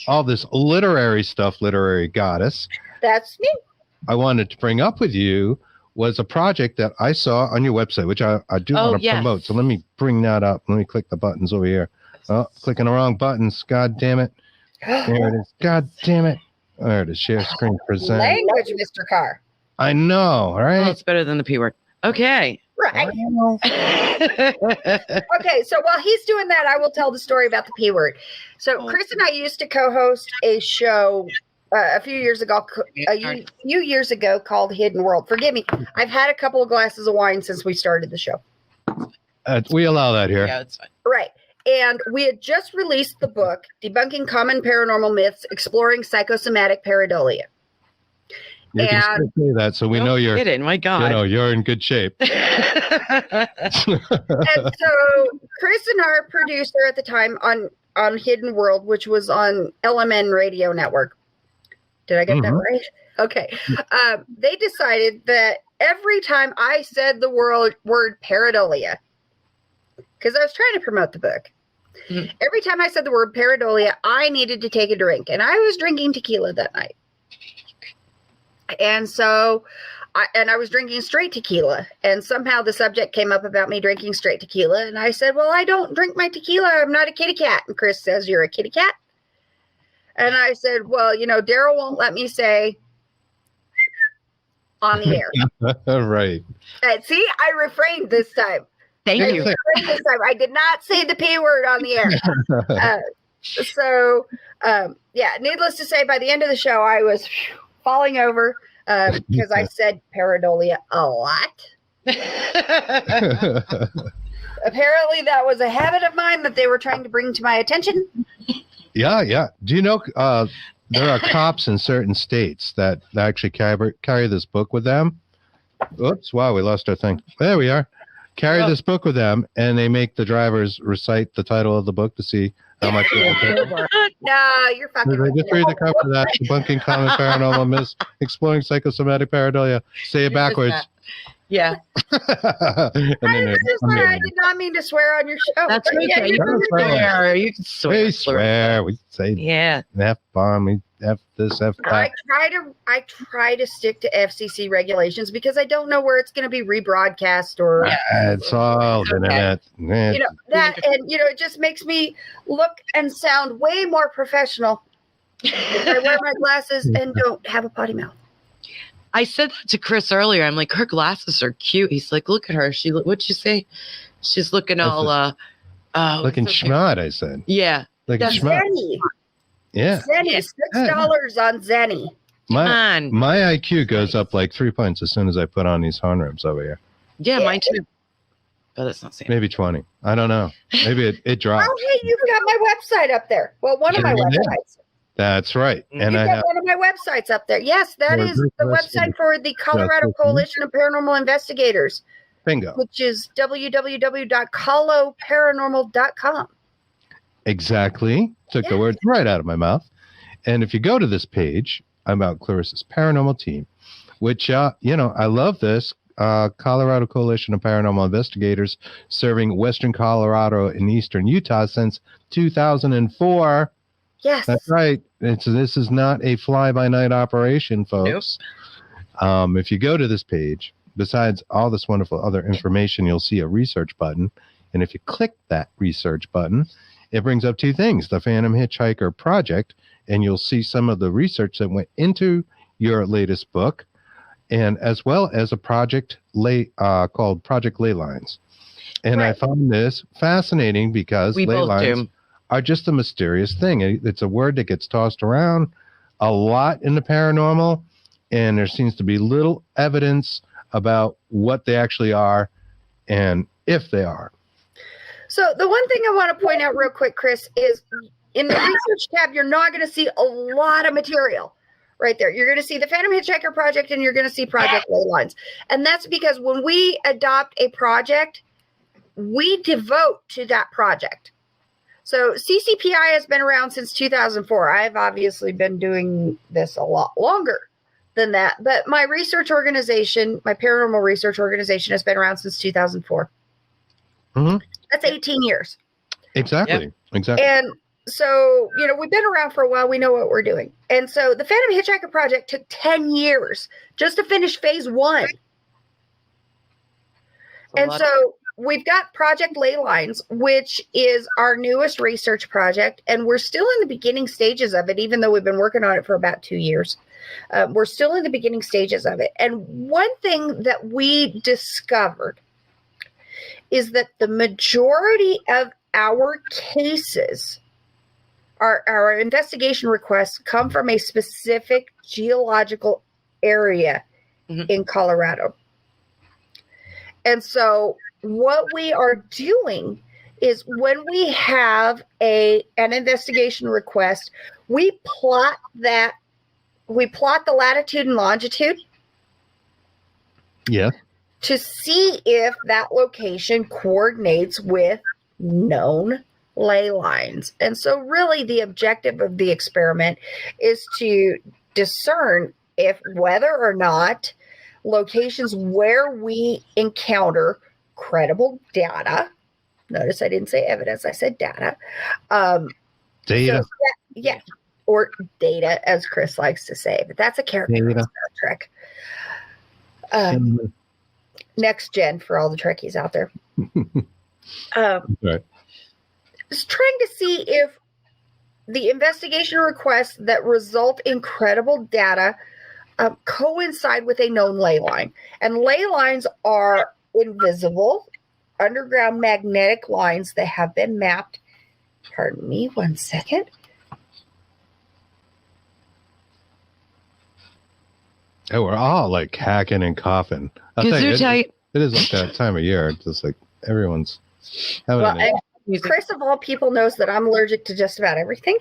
all this literary stuff, literary goddess, That's me. I wanted to bring up with you was a project that I saw on your website, which I do Oh, want to yes. promote. So let me bring that up. Let me click the buttons over here. Oh, clicking the wrong buttons. God damn it. There it is. God damn it. There it is. Share screen present. Language, Mr. Carr. I know. All well, right. it's better than the P word. Okay. Right. Okay, so while he's doing that, I will tell the story about the P word. So Chris and I used to co-host a show a few years ago called Hidden World. Forgive me, I've had a couple of glasses of wine since we started the show. We allow that here. Yeah, it's fine. Right. And we had just released the book, Debunking Common Paranormal Myths, Exploring Psychosomatic Pareidolia. You can still say that so we know you're, kidding. My God. you're in good shape. And so Chris and our producer at the time on Hidden World, which was on LMN Radio Network. Did I get that right? Okay. They decided that every time I said the word pareidolia, because I was trying to promote the book, every time I said the word pareidolia, I needed to take a drink. And I was drinking tequila that night. And so I was drinking straight tequila, and somehow the subject came up about me drinking straight tequila. And I said, well, I don't drink my tequila. I'm not a kitty cat. And Chris says, you're a kitty cat. And I said, well, Daryl won't let me say on the air. Right. See, I refrained this time. Thank I you. refrained this time. I did not say the P word on the air. Needless to say, by the end of the show, I was falling over because I said pareidolia a lot. Apparently, that was a habit of mine that they were trying to bring to my attention. Yeah. Do you know there are cops in certain states that actually carry this book with them? Oops, wow, we lost our thing. There we are. Carry this book with them, and they make the drivers recite the title of the book to see how much they No, you're fucking. They just read the cover of that. Debunking common paranormal myths, exploring psychosomatic pareidolia. Say it backwards. Yeah. And then This is why I did not mean to swear on your show. That's But yeah, okay. you You can That's right. swear. You can swear. we swear. We say Yeah. F-bomb. We F this, F that. I try to stick to FCC regulations because I don't know where it's going to be rebroadcast or It's all internet. you know that, and it just makes me look and sound way more professional if I wear my glasses and don't have a potty mouth. I said that to Chris earlier. I'm like, her glasses are cute. He's like, look at her. What'd you say? She's looking all looking schmott, I said. Yeah. Looking That's schmott. Zenny. Yeah. Zenny, $6 on Zenny. My on. IQ goes up like 3 points as soon as I put on these horn rims over here. Yeah, mine too. But it's not saying. Maybe 20. I don't know. Maybe it drops. Oh, hey, you've got my website up there. Well, one of my Yeah. websites. That's right. And You've I got have one of my websites up there. Yes, that Well, is the website for the Colorado Coalition of Paranormal Investigators, bingo. which is www.coloparanormal.com. Exactly. Took the words right out of my mouth. And if you go to this page about Clarissa's paranormal team, which, I love this. Colorado Coalition of Paranormal Investigators serving Western Colorado and Eastern Utah since 2004. Yes. That's right. This is not a fly-by-night operation, folks. If you go to this page, besides all this wonderful other information, you'll see a research button. And if you click that research button, it brings up two things: the Phantom Hitchhiker project, and you'll see some of the research that went into your latest book, and as well as a project called Project Ley Lines. And I found this fascinating because We ley both lines do. are just a mysterious thing. It's a word that gets tossed around a lot in the paranormal, and there seems to be little evidence about what they actually are and if they are. So the one thing I want to point out real quick, Chris, is in the research tab, you're not going to see a lot of material right there. You're going to see the Phantom Hitchhiker project and you're going to see Project Ley Lines. And that's because when we adopt a project, we devote to that project. So CCPI has been around since 2004. I've obviously been doing this a lot longer than that. But my research organization, my paranormal research organization, has been around since 2004. Mm-hmm. That's 18 years. Exactly. Yep. Exactly. And so, we've been around for a while. We know what we're doing. And so the Phantom Hitchhiker project took 10 years just to finish phase 1. And so we've got Project Ley Lines, which is our newest research project. And we're still in the beginning stages of it, even though we've been working on it for about 2 years. We're still in the beginning stages of it. And one thing that we discovered is that the majority of our cases, our investigation requests, come from a specific geological area in Colorado. And so what we are doing is when we have an investigation request, we plot the latitude and longitude. Yeah. To see if that location coordinates with known ley lines. And so really the objective of the experiment is to discern whether or not locations where we encounter credible data, notice I didn't say evidence, I said data. Data. So or data, as Chris likes to say, but that's a character in Star Trek. Next gen for all the Trekkies out there. Right. Is trying to see if the investigation requests that result in credible data coincide with a known ley line. And ley lines are invisible underground magnetic lines that have been mapped. Pardon me, 1 second. Hey, we're all like hacking and coughing. I'll tell you, Gesundheit. it is like that time of year. It's just like everyone's having Well, an and Chris, of all people, knows that I'm allergic to just about everything.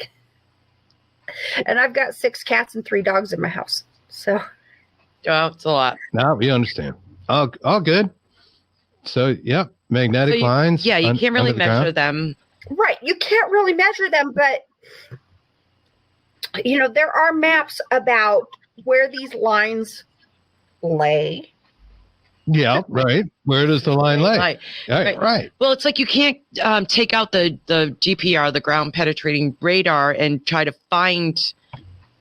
And I've got 6 cats and 3 dogs in my house. So, Oh, it's a lot. No, we understand. All good. So, yep, magnetic lines. Yeah, you can't really under the measure ground. them. right, you can't really measure them, but there are maps about where these lines lay. Yeah, right. Where does the line lay? Right. Right. Well, it's like you can't take out the GPR, the ground penetrating radar, and try to find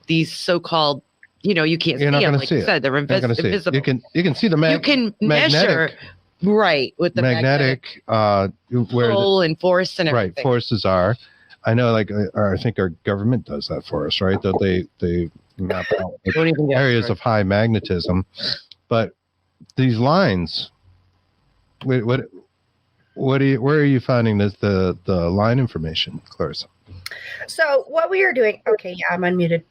these so-called, you can't see You're not them. going to Like see you it. said, they're You're not gonna see it. invisible. You can see the You can measure, right, with the magnetic where the, pole and force and everything. right forces are. I know, like I think our government does that for us, right? That they map out like, Don't even get areas started. of high magnetism, but these lines. Where are you finding the line information, Clarissa? So what we are doing, okay, yeah, I'm unmuted.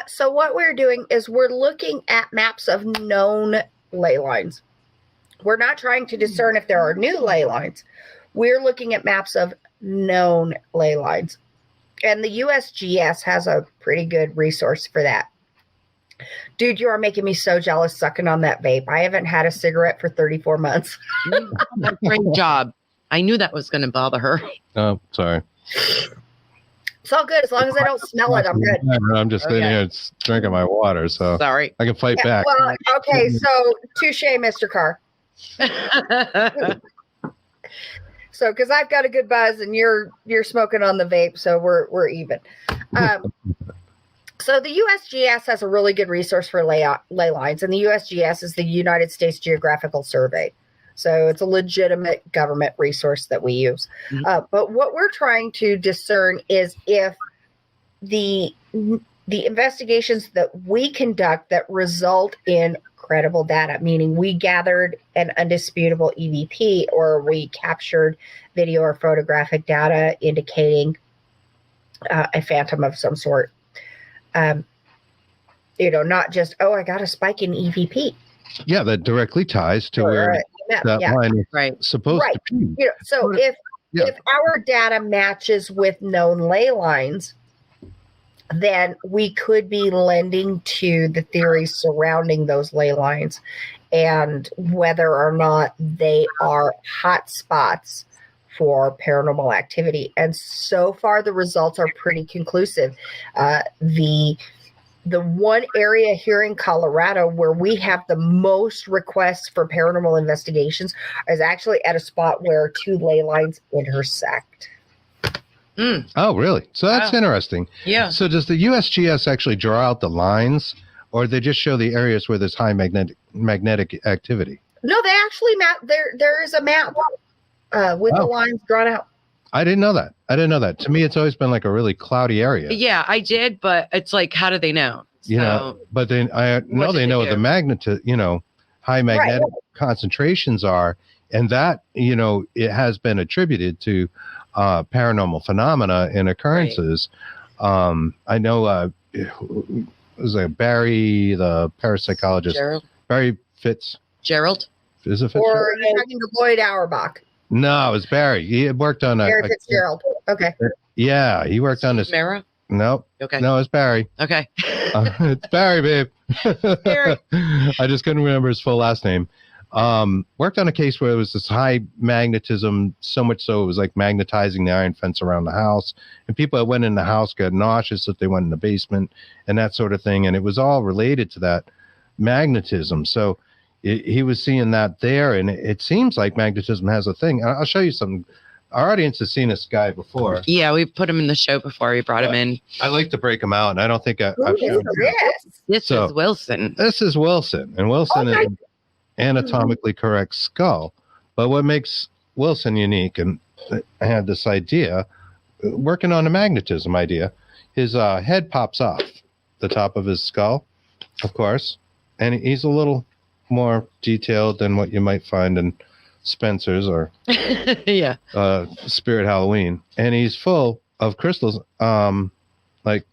So what we're doing is we're looking at maps of known ley lines. We're not trying to discern if there are new ley lines. We're looking at maps of known ley lines. And the USGS has a pretty good resource for that. Dude, you are making me so jealous sucking on that vape. I haven't had a cigarette for 34 months. Great job. I knew that was going to bother her. Oh, sorry. It's all good. As long as I don't smell it, I'm good. I'm just sitting here drinking my water, so Sorry. I can fight back. Well, okay, so touche, Mr. Carr. So, because I've got a good buzz and you're smoking on the vape, so we're even. So the USGS has a really good resource for ley lines, and the USGS is the United States Geographical Survey. So it's a legitimate government resource that we use. Mhm. But what we're trying to discern is if the investigations that we conduct that result in credible data, meaning we gathered an undisputable EVP or we captured video or photographic data indicating a phantom of some sort. Not just, I got a spike in EVP. Yeah, that directly ties to where that line is Right. supposed to be. So if our data matches with known ley lines, then we could be lending to the theories surrounding those ley lines and whether or not they are hot spots for paranormal activity. And so far, the results are pretty conclusive. The one area here in Colorado where we have the most requests for paranormal investigations is actually at a spot where 2 ley lines intersect. Oh, really? So that's Wow. interesting. Yeah. So does the USGS actually draw out the lines, or they just show the areas where there's high magnetic activity? No, they actually map. There is a map with the lines drawn out. I didn't know that. To me, it's always been like a really cloudy area. Yeah, I did, but it's like, how do they know? But then I know they know what the high magnetic concentrations are, and that it has been attributed to paranormal phenomena and occurrences. Right. I know it was Barry, the parapsychologist. Barry Fitz. Gerald? Is it Fitz? Or you're talking to Lloyd Auerbach. No, it was Barry. He had worked on Barry Fitzgerald. Okay. Yeah, he worked on this. Mara? Nope. Okay. No, it's Barry. Okay. It's Barry, babe. Barry. I just couldn't remember his full last name. Worked on a case where it was this high magnetism, so much so it was like magnetizing the iron fence around the house. And people that went in the house got nauseous if they went in the basement and that sort of thing. And it was all related to that magnetism. So he was seeing that there. And it seems like magnetism has a thing. I'll show you something. Our audience has seen this guy before. Yeah, we've put him in the show before. We brought him in. I like to break him out. And I don't think I've Who shown is this? This is Wilson. This is Wilson. And Wilson is an anatomically correct skull. But what makes Wilson unique, and I had this idea, working on a magnetism idea, his head pops off the top of his skull. of course, and he's a little more detailed than what you might find in Spencer's or Yeah. Spirit Halloween, and he's full of crystals, like,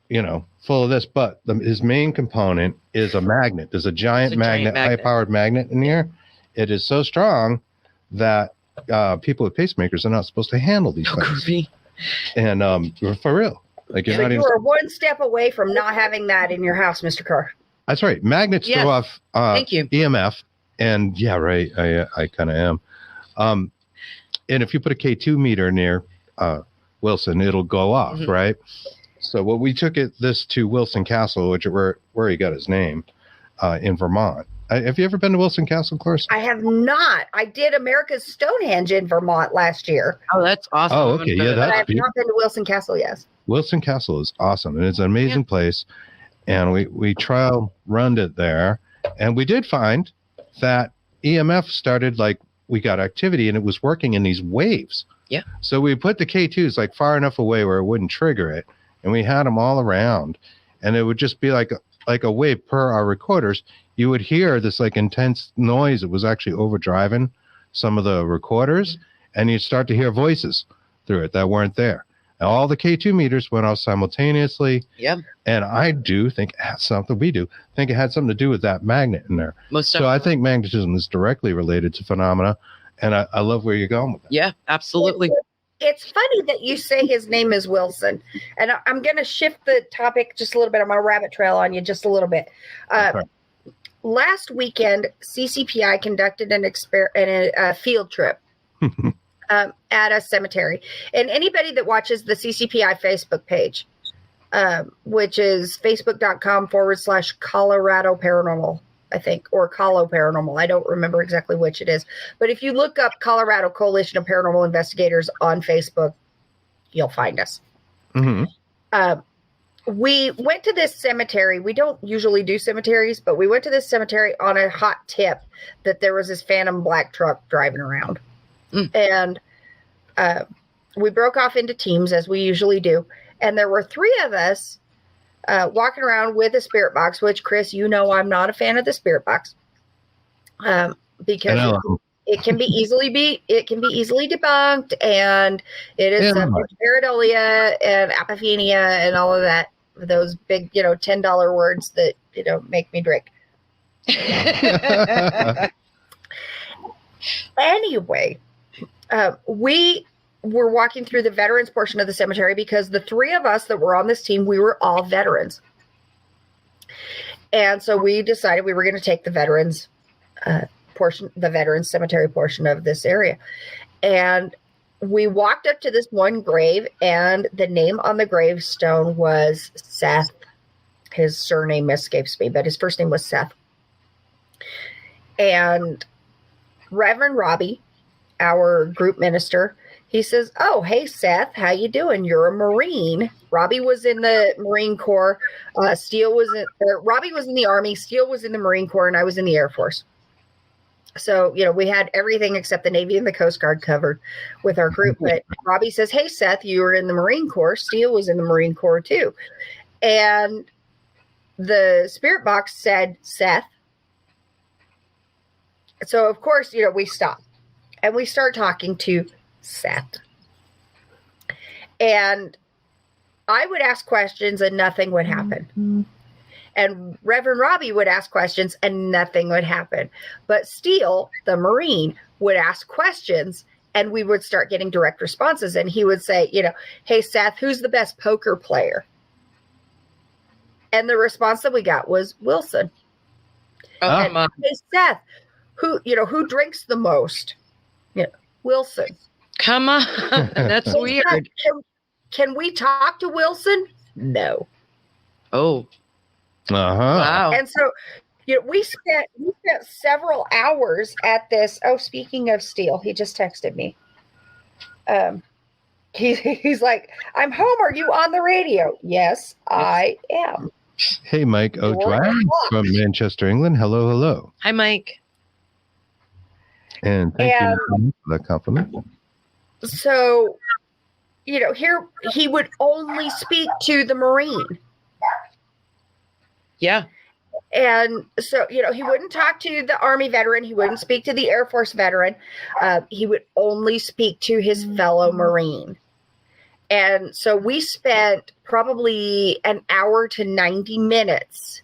you know, full of this. But his main component is a magnet. There's a giant magnet, high-powered magnet in here. It is so strong that people with pacemakers are not supposed to handle these things. And for real, like you're not you are one step away from not having that in your house, Mr. Carr. That's right. Magnets throw off Thank you. EMF, and yeah, right. I kind of am. And if you put a K2 meter near Wilson, it'll go off, right? So what we took this to Wilson Castle, which where he got his name, in Vermont. Have you ever been to Wilson Castle, Clarissa? I have not. I did America's Stonehenge in Vermont last year. Oh, that's awesome. Oh, okay. Yeah, But I have not been to Wilson Castle yet. Wilson Castle is awesome, and it's an amazing place. And we trial run it there, and we did find that EMF started, like, we got activity, and it was working in these waves. Yeah. So we put the K2s like far enough away where it wouldn't trigger it, and we had them all around, and it would just be like a wave per our recorders. You would hear this like intense noise. It was actually overdriving some of the recorders, and you'd start to hear voices through it that weren't there. And all the K2 meters went off simultaneously. Yep. And I do think it had something. We do think it had something to do with that magnet in there. Most so I think magnetism is directly related to phenomena, and I love where you're going with that. Yeah, absolutely. It's funny that you say his name is Wilson, and I'm going to shift the topic just a little bit. I'm going to rabbit trail on you just a little bit. Okay. Last weekend, CCPI conducted a field trip at a cemetery. And anybody that watches the CCPI Facebook page, which is facebook.com/Colorado Paranormal, I think, or Colo Paranormal. I don't remember exactly which it is. But if you look up Colorado Coalition of Paranormal Investigators on Facebook, you'll find us. We went to this cemetery. We don't usually do cemeteries, but we went to this cemetery on a hot tip that there was this phantom black truck driving around. And we broke off into teams, as we usually do. And there were 3 of us walking around with a spirit box, which, Chris, you know I'm not a fan of the spirit box. Because it can be easily debunked, and it is pareidolia and apophenia and all of that, those big, $10 words that, make me drink. Anyway, we were walking through the veterans portion of the cemetery because the 3 of us that were on this team, we were all veterans. And so we decided we were going to take the veterans cemetery portion of this area. And we walked up to this one grave, and the name on the gravestone was Seth. His surname escapes me, but his first name was Seth. And Reverend Robbie, our group minister, he says, "Oh, hey, Seth, how you doing? You're a Marine." Robbie was in the Marine Corps. Robbie was in the Army. Steele was in the Marine Corps, and I was in the Air Force. So, we had everything except the Navy and the Coast Guard covered with our group. But Robbie says, "Hey, Seth, you were in the Marine Corps. Steele was in the Marine Corps too." And the spirit box said, "Seth." So, of course, we stop and we start talking to Seth. And I would ask questions and nothing would happen. And Reverend Robbie would ask questions and nothing would happen. But Steele, the Marine, would ask questions and we would start getting direct responses. And he would say, "Hey, Seth, who's the best poker player?" And the response that we got was Wilson. And, "Hey, Seth, who drinks the most?" Wilson. Come on. That's weird. Can we talk to Wilson? No. Oh. Wow. And so, we spent several hours at this. Oh, speaking of Steele, he just texted me. He's like, "I'm home. Are you on the radio?" "Yes, I am." Hey, Mike O'Dwyer from Manchester, England. Hello. Hi, Mike. And thank you for the compliment. So, here he would only speak to the Marine. Yeah. And so, he wouldn't talk to the Army veteran. He wouldn't speak to the Air Force veteran. He would only speak to his fellow Marine. And so we spent probably an hour to 90 minutes,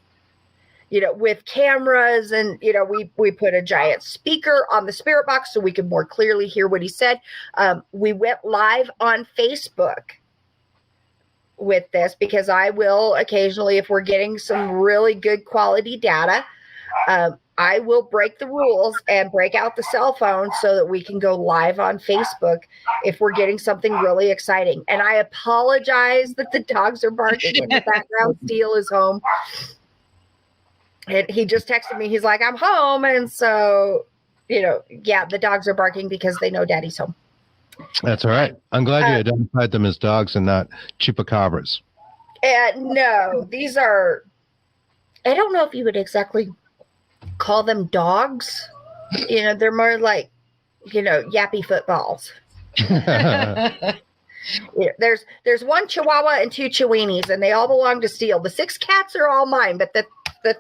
with cameras, and, we put a giant speaker on the spirit box so we could more clearly hear what he said. We went live on Facebook with this, because I will occasionally, if we're getting some really good quality data, I will break the rules and break out the cell phone so that we can go live on Facebook if we're getting something really exciting. And I apologize that the dogs are barking in the background. Steele is home. And he just texted me. He's like, I'm home. And so, the dogs are barking because they know Daddy's home. That's all right. I'm glad you identified them as dogs and not chupacabras. No, these are, I don't know if you would exactly call them dogs. They're more like, yappy footballs. There's one Chihuahua and 2 Chihuahuas, and they all belong to Steele. The 6 cats are all mine, but the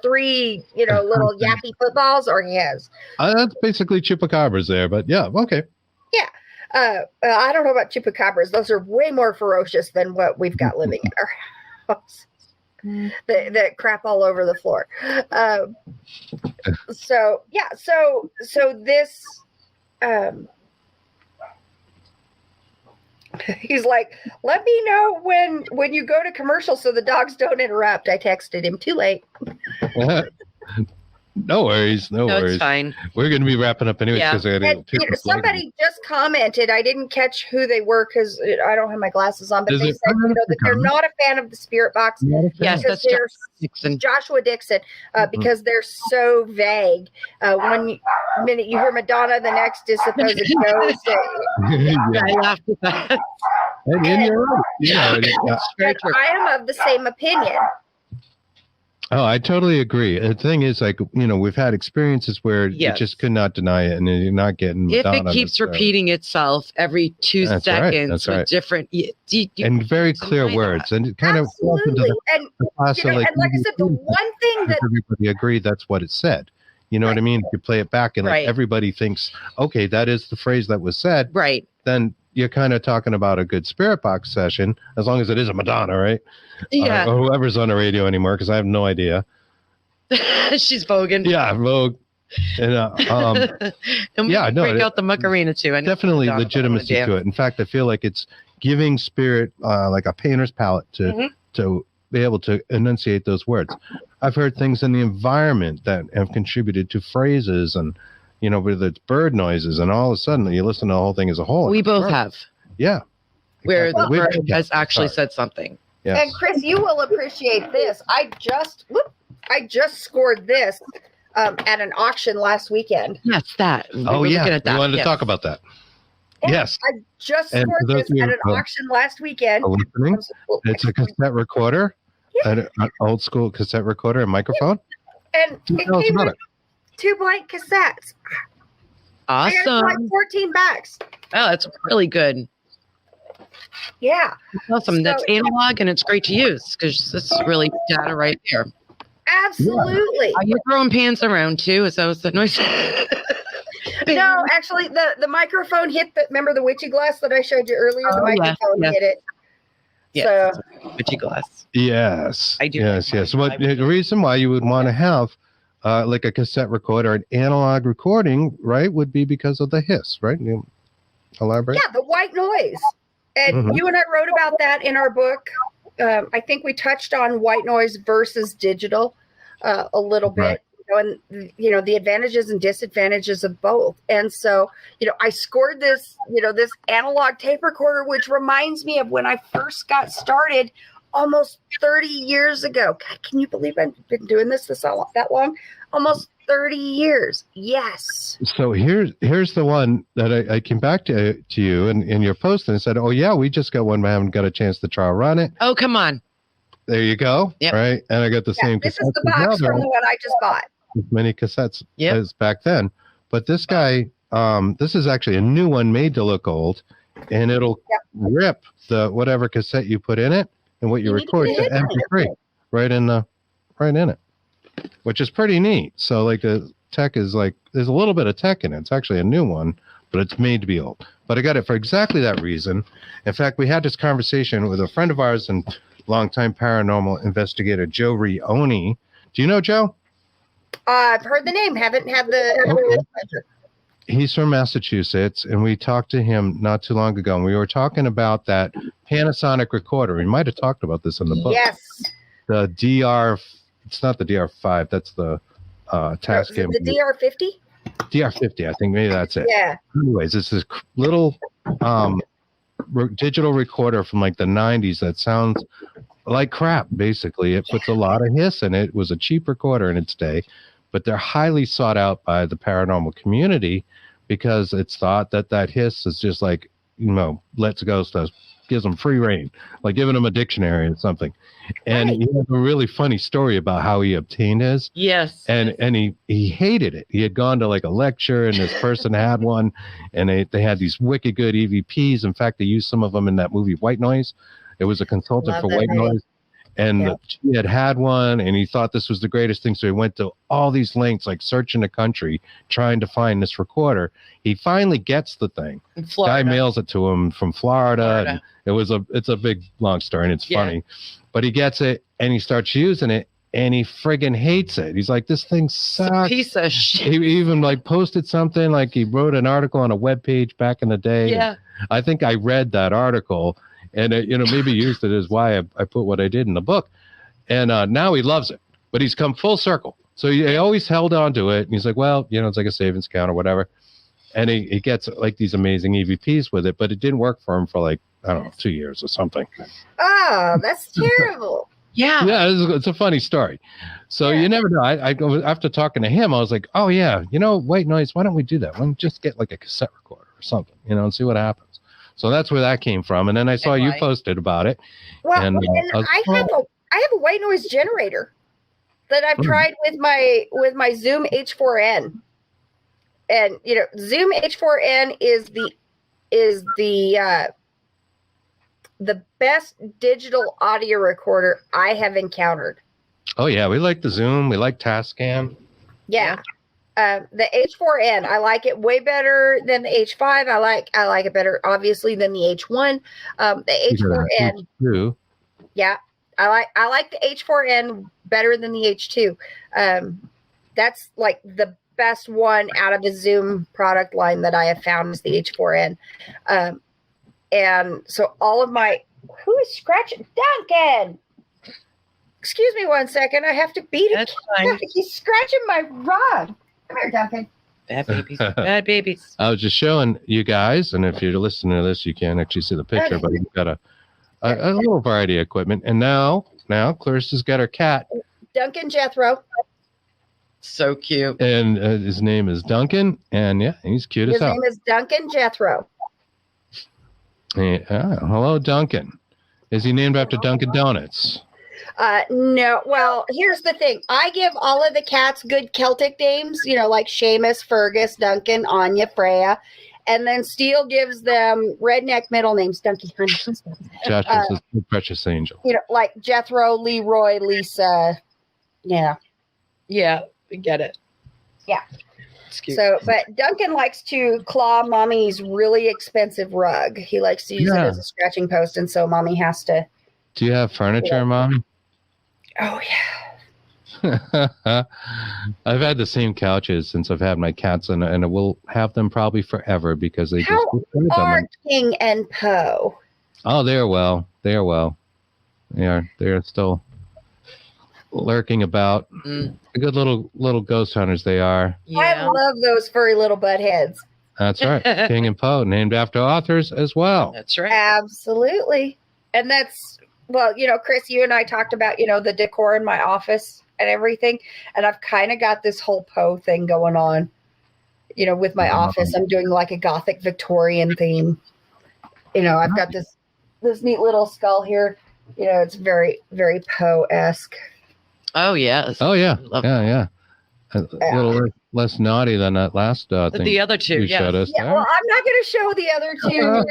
3, little yappy footballs are his. That's basically chupacabras there, but yeah, okay. Yeah. I don't know about chupacabras. Those are way more ferocious than what we've got living in our house. That crap all over the floor. So this, he's like, let me know when you go to commercial so the dogs don't interrupt. I texted him, too late. No worries. No worries. It's fine. We're going to be wrapping up anyway. Yeah. Somebody just commented. I didn't catch who they were because I don't have my glasses on, but they said that they're not a fan of the spirit box. Yes, that's Joshua Dixon, because they're so vague. One minute you hear Madonna, the next is supposed ghost. I laughed at that. And you're right. I am of the same opinion. Oh, I totally agree. The thing is, we've had experiences where you just could not deny it, and you're not getting. If it keeps repeating itself every 2 seconds with different and very clear words, and it kind of falls into and like I said, the one thing that everybody agreed that's what it said. You know what I mean? If you play it back and everybody thinks, okay, that is the phrase that was said. Right. Then you're kind of talking about a good spirit box session, as long as it is a Madonna, right? Yeah. Or whoever's on the radio anymore, because I have no idea. She's voguing. Yeah, Vogue. And, and break out the Macarena too. Definitely legitimacy to it. In fact, I feel like it's giving spirit like a painter's palette to be able to enunciate those words. I've heard things in the environment that have contributed to phrases, and whether it's bird noises, and all of a sudden you listen to the whole thing as a whole. We both have. Yeah. Where the bird has actually said something. Yes. And Chris, you will appreciate this. I just scored this at an auction last weekend. Yes, that. Oh, yeah. We wanted to talk about that. Yes. I just scored this at an auction last weekend. It's a cassette recorder, an old school cassette recorder, a microphone. And it came with 2 blank cassettes. Awesome. Like $14. Oh, that's really good. Yeah. Awesome. That's analog, and it's great to use because this is really data right there. Absolutely. Are you throwing pans around too? Is that what's the noise? No, actually, the microphone hit remember the witchy glass that I showed you earlier? The microphone hit it. Yes. So, witchy glass. Yes. I do. Yes. What the reason why you would want to have like a cassette recorder, an analog recording, right, would be because of the hiss, right? You elaborate? Yeah, the white noise. And you and I wrote about that in our book. I think we touched on white noise versus digital a little bit, and the advantages and disadvantages of both. And so, I scored this, this analog tape recorder, which reminds me of when I first got started almost 30 years ago. God, can you believe I've been doing this that long? Almost 30 years. Yes. So here's the one that I came back to you in your post and said, oh yeah, we just got one, but I haven't got a chance to try run it. Oh, come on. There you go. Yep. Right. And I got the same. This is the box from the one I just bought. As many cassettes as back then. But this guy, this is actually a new one made to look old, and it'll rip the whatever cassette you put in it and what you record to MP3 right in it. which is pretty neat. So like the tech is like, there's a little bit of tech in it. It's actually a new one, but it's made to be old. But I got it for exactly that reason. In fact, we had this conversation with a friend of ours and longtime paranormal investigator, Joe Rioni. Do you know Joe? I've heard the name. Haven't had the pleasure. He's from Massachusetts, and we talked to him not too long ago, and we were talking about that Panasonic recorder. We might have talked about this in the book. Yes. The DR, it's not the DR5, that's the Tascam. The DR50? DR50, I think maybe that's it. Yeah. Anyways, it's this little digital recorder from like the 90s that sounds like crap, basically. It puts a lot of hiss in it. It was a cheap recorder in its day, but they're highly sought out by the paranormal community because it's thought that that hiss is just like, lets go stuff, gives them free reign, like giving them a dictionary or something. And he has a really funny story about how he obtained his. Yes. And he hated it. He had gone to like a lecture, and this person had one, and they had these wicked good EVPs. In fact, they used some of them in that movie White Noise. It was a consultant for White Noise. And he had one, and he thought this was the greatest thing. So he went to all these lengths, like searching the country, trying to find this recorder. He finally gets the thing. Guy mails it to him from Florida. And it's a big, long story, and it's funny. But he gets it, and he starts using it, and he friggin' hates it. He's like, this thing sucks. It's a piece of shit. He even like posted something, like he wrote an article on a webpage back in the day. Yeah. I think I read that article. And, maybe used it as why I put what I did in the book. And now he loves it. But he's come full circle. So he always held on to it. And he's like, well, it's like a savings account or whatever. And he gets like these amazing EVPs with it. But it didn't work for him for like, I don't know, 2 years or something. Oh, that's terrible. Yeah. Yeah, it's a funny story. So you never know. I go after talking to him, I was like, oh, yeah, White Noise, why don't we do that? Why don't we just get like a cassette recorder or something, and see what happens. So that's where that came from. And then I saw you posted about it. Well, and I have a white noise generator that I've tried with my Zoom H4n. And Zoom H4n is the best digital audio recorder I have encountered. Oh yeah, we like the Zoom, we like Tascam. Yeah. The H4n, I like it way better than the H5. I like it better, obviously, than the H1. The H4n, yeah, I like the H4n better than the H2. That's like the best one out of the Zoom product line that I have found is the H4n. And so all of my, who is scratching? Duncan! Excuse me 1 second. I have to beat it. He's scratching my rod. Come here, Duncan. Bad babies. Bad babies. I was just showing you guys, and if you're listening to this, you can't actually see the picture, but you've got a little variety of equipment. And now Clarissa's got her cat. Duncan Jethro. So cute. And his name is Duncan, and he's cute as hell. His name is Duncan Jethro. Hello, Duncan. Is he named after Dunkin' Donuts? No. Well, here's the thing. I give all of the cats good Celtic names, like Seamus, Fergus, Duncan, Anya, Freya. And then Steele gives them redneck middle names. Duncan, honey. Josh is a precious angel. Like Jethro, Leroy, Lisa. Yeah. Yeah, we get it. Yeah. So, but Duncan likes to claw Mommy's really expensive rug. He likes to use it as a scratching post, and so Mommy has to. Do you have furniture, Mom? Oh, yeah. I've had the same couches since I've had my cats, and I will have them probably forever because they How just are King and Poe? Oh, they are well. They are well. They're still lurking about. Good little ghost hunters they are. Yeah. I love those furry little butt heads. That's right. King and Poe, named after authors as well. That's right. Absolutely. And that's, well, Chris, you and I talked about, the decor in my office and everything. And I've kind of got this whole Poe thing going on, with my office. I'm doing like a Gothic Victorian theme. I've got this neat little skull here. It's very, very Poe-esque. Oh, yes. Oh, yeah. Yeah. A little less naughty than that last thing. The other two, you showed us. Yeah, well, I'm not going to show the other two.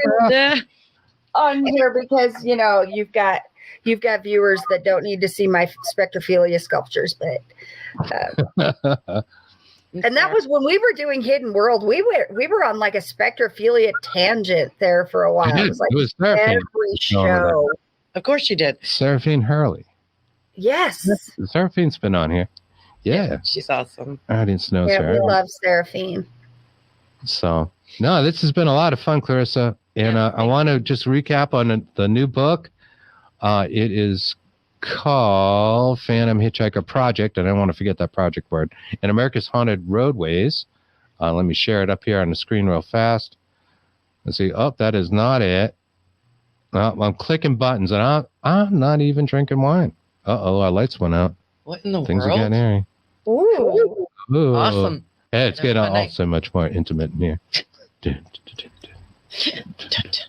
on here because you've got viewers that don't need to see my spectrophilia sculptures, but and that was when we were doing Hidden World. We were on like a spectrophilia tangent there for a while. It was like Seraphine. every show. Of course you did. Seraphine Hurley. Yes. Seraphine's been on here. Yeah. She's awesome. I didn't know Yeah, Sarah. we love Seraphine. So, no, this has been a lot of fun, Clarissa. And I want to just recap on the new book. It is called Phantom Hitchhiker Project, and I don't want to forget that project word. And America's Haunted Roadways. Let me share it up here on the screen real fast. Let's see. Oh, that is not it. I'm clicking buttons, and I'm not even drinking wine. Uh-oh, our lights went out. What in the Things world? are getting hairy. Ooh. Ooh. Awesome. Yeah, it's getting Funny. all so much more intimate in here.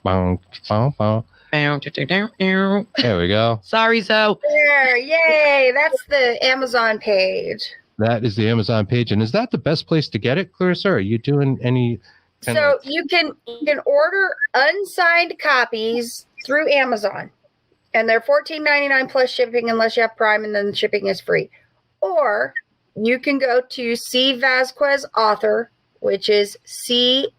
Bow, bow, bow. There we go. Sorry, Zoe. There, yay! That's the Amazon page. That is the Amazon page. And is that the best place to get it, Clarissa? Are you doing any kind So of... you can order unsigned copies through Amazon, and they're $14.99 plus shipping unless you have Prime, and then shipping is free. Or you can go to C. Vazquez Author, which is CVAZQUEZ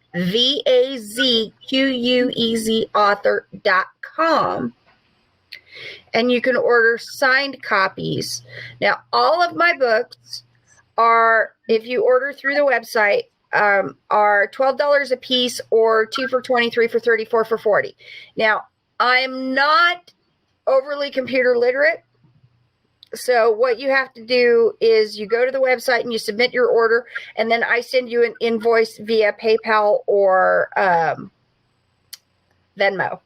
author.com, and you can order signed copies. Now, all of my books are, if you order through the website, are $12 a piece, or 2 for $20, 3 for $30, 4 for $40. Now, I'm not overly computer literate, so what you have to do is you go to the website and you submit your order, and then I send you an invoice via PayPal or Venmo,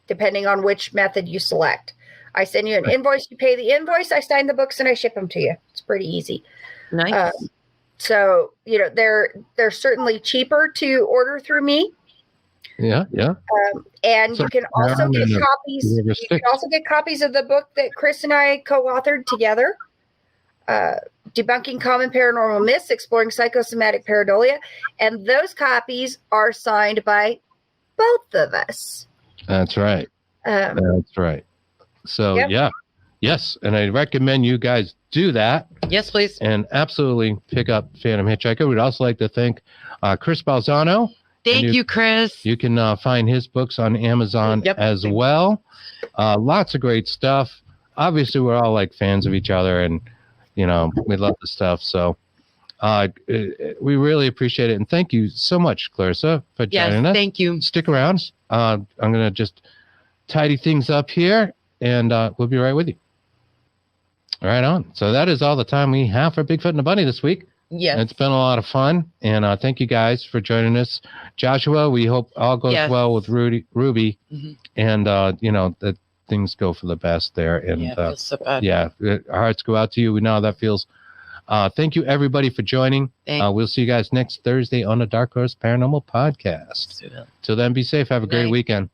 depending on which method you select. I send you an invoice, you pay the invoice, I sign the books, and I ship them to you. It's pretty easy. Nice. So, they're certainly cheaper to order through me. Yeah. And So, you can also get copies. You can sticks. also get copies of the book that Chris and I co-authored together, Debunking Common Paranormal Myths, Exploring Psychosomatic Pareidolia, and those copies are signed by both of us. That's right. That's right. So, Yep. yeah. Yes. And I recommend you guys do that Yes, please. and absolutely pick up Phantom Hitchhiker. We'd also like to thank Chris Balzano. Thank you, Chris. You can find his books on Amazon as well. Lots of great stuff. Obviously, we're all like fans of each other, and we love the stuff. So we really appreciate it, and thank you so much, Clarissa, for joining us. Thank you. Stick around. I'm gonna just tidy things up here, and we'll be right with you. Right on. So that is all the time we have for Bigfoot and the Bunny this week. Yes. It's been a lot of fun, and thank you guys for joining us. Joshua, we hope all goes well with Ruby, and that things go for the best there. And it feels so bad. Our hearts go out to you. We know how that feels. Thank you, everybody, for joining. We'll see you guys next Thursday on the Dark Horse Paranormal Podcast. Till then, be safe. Have a great weekend.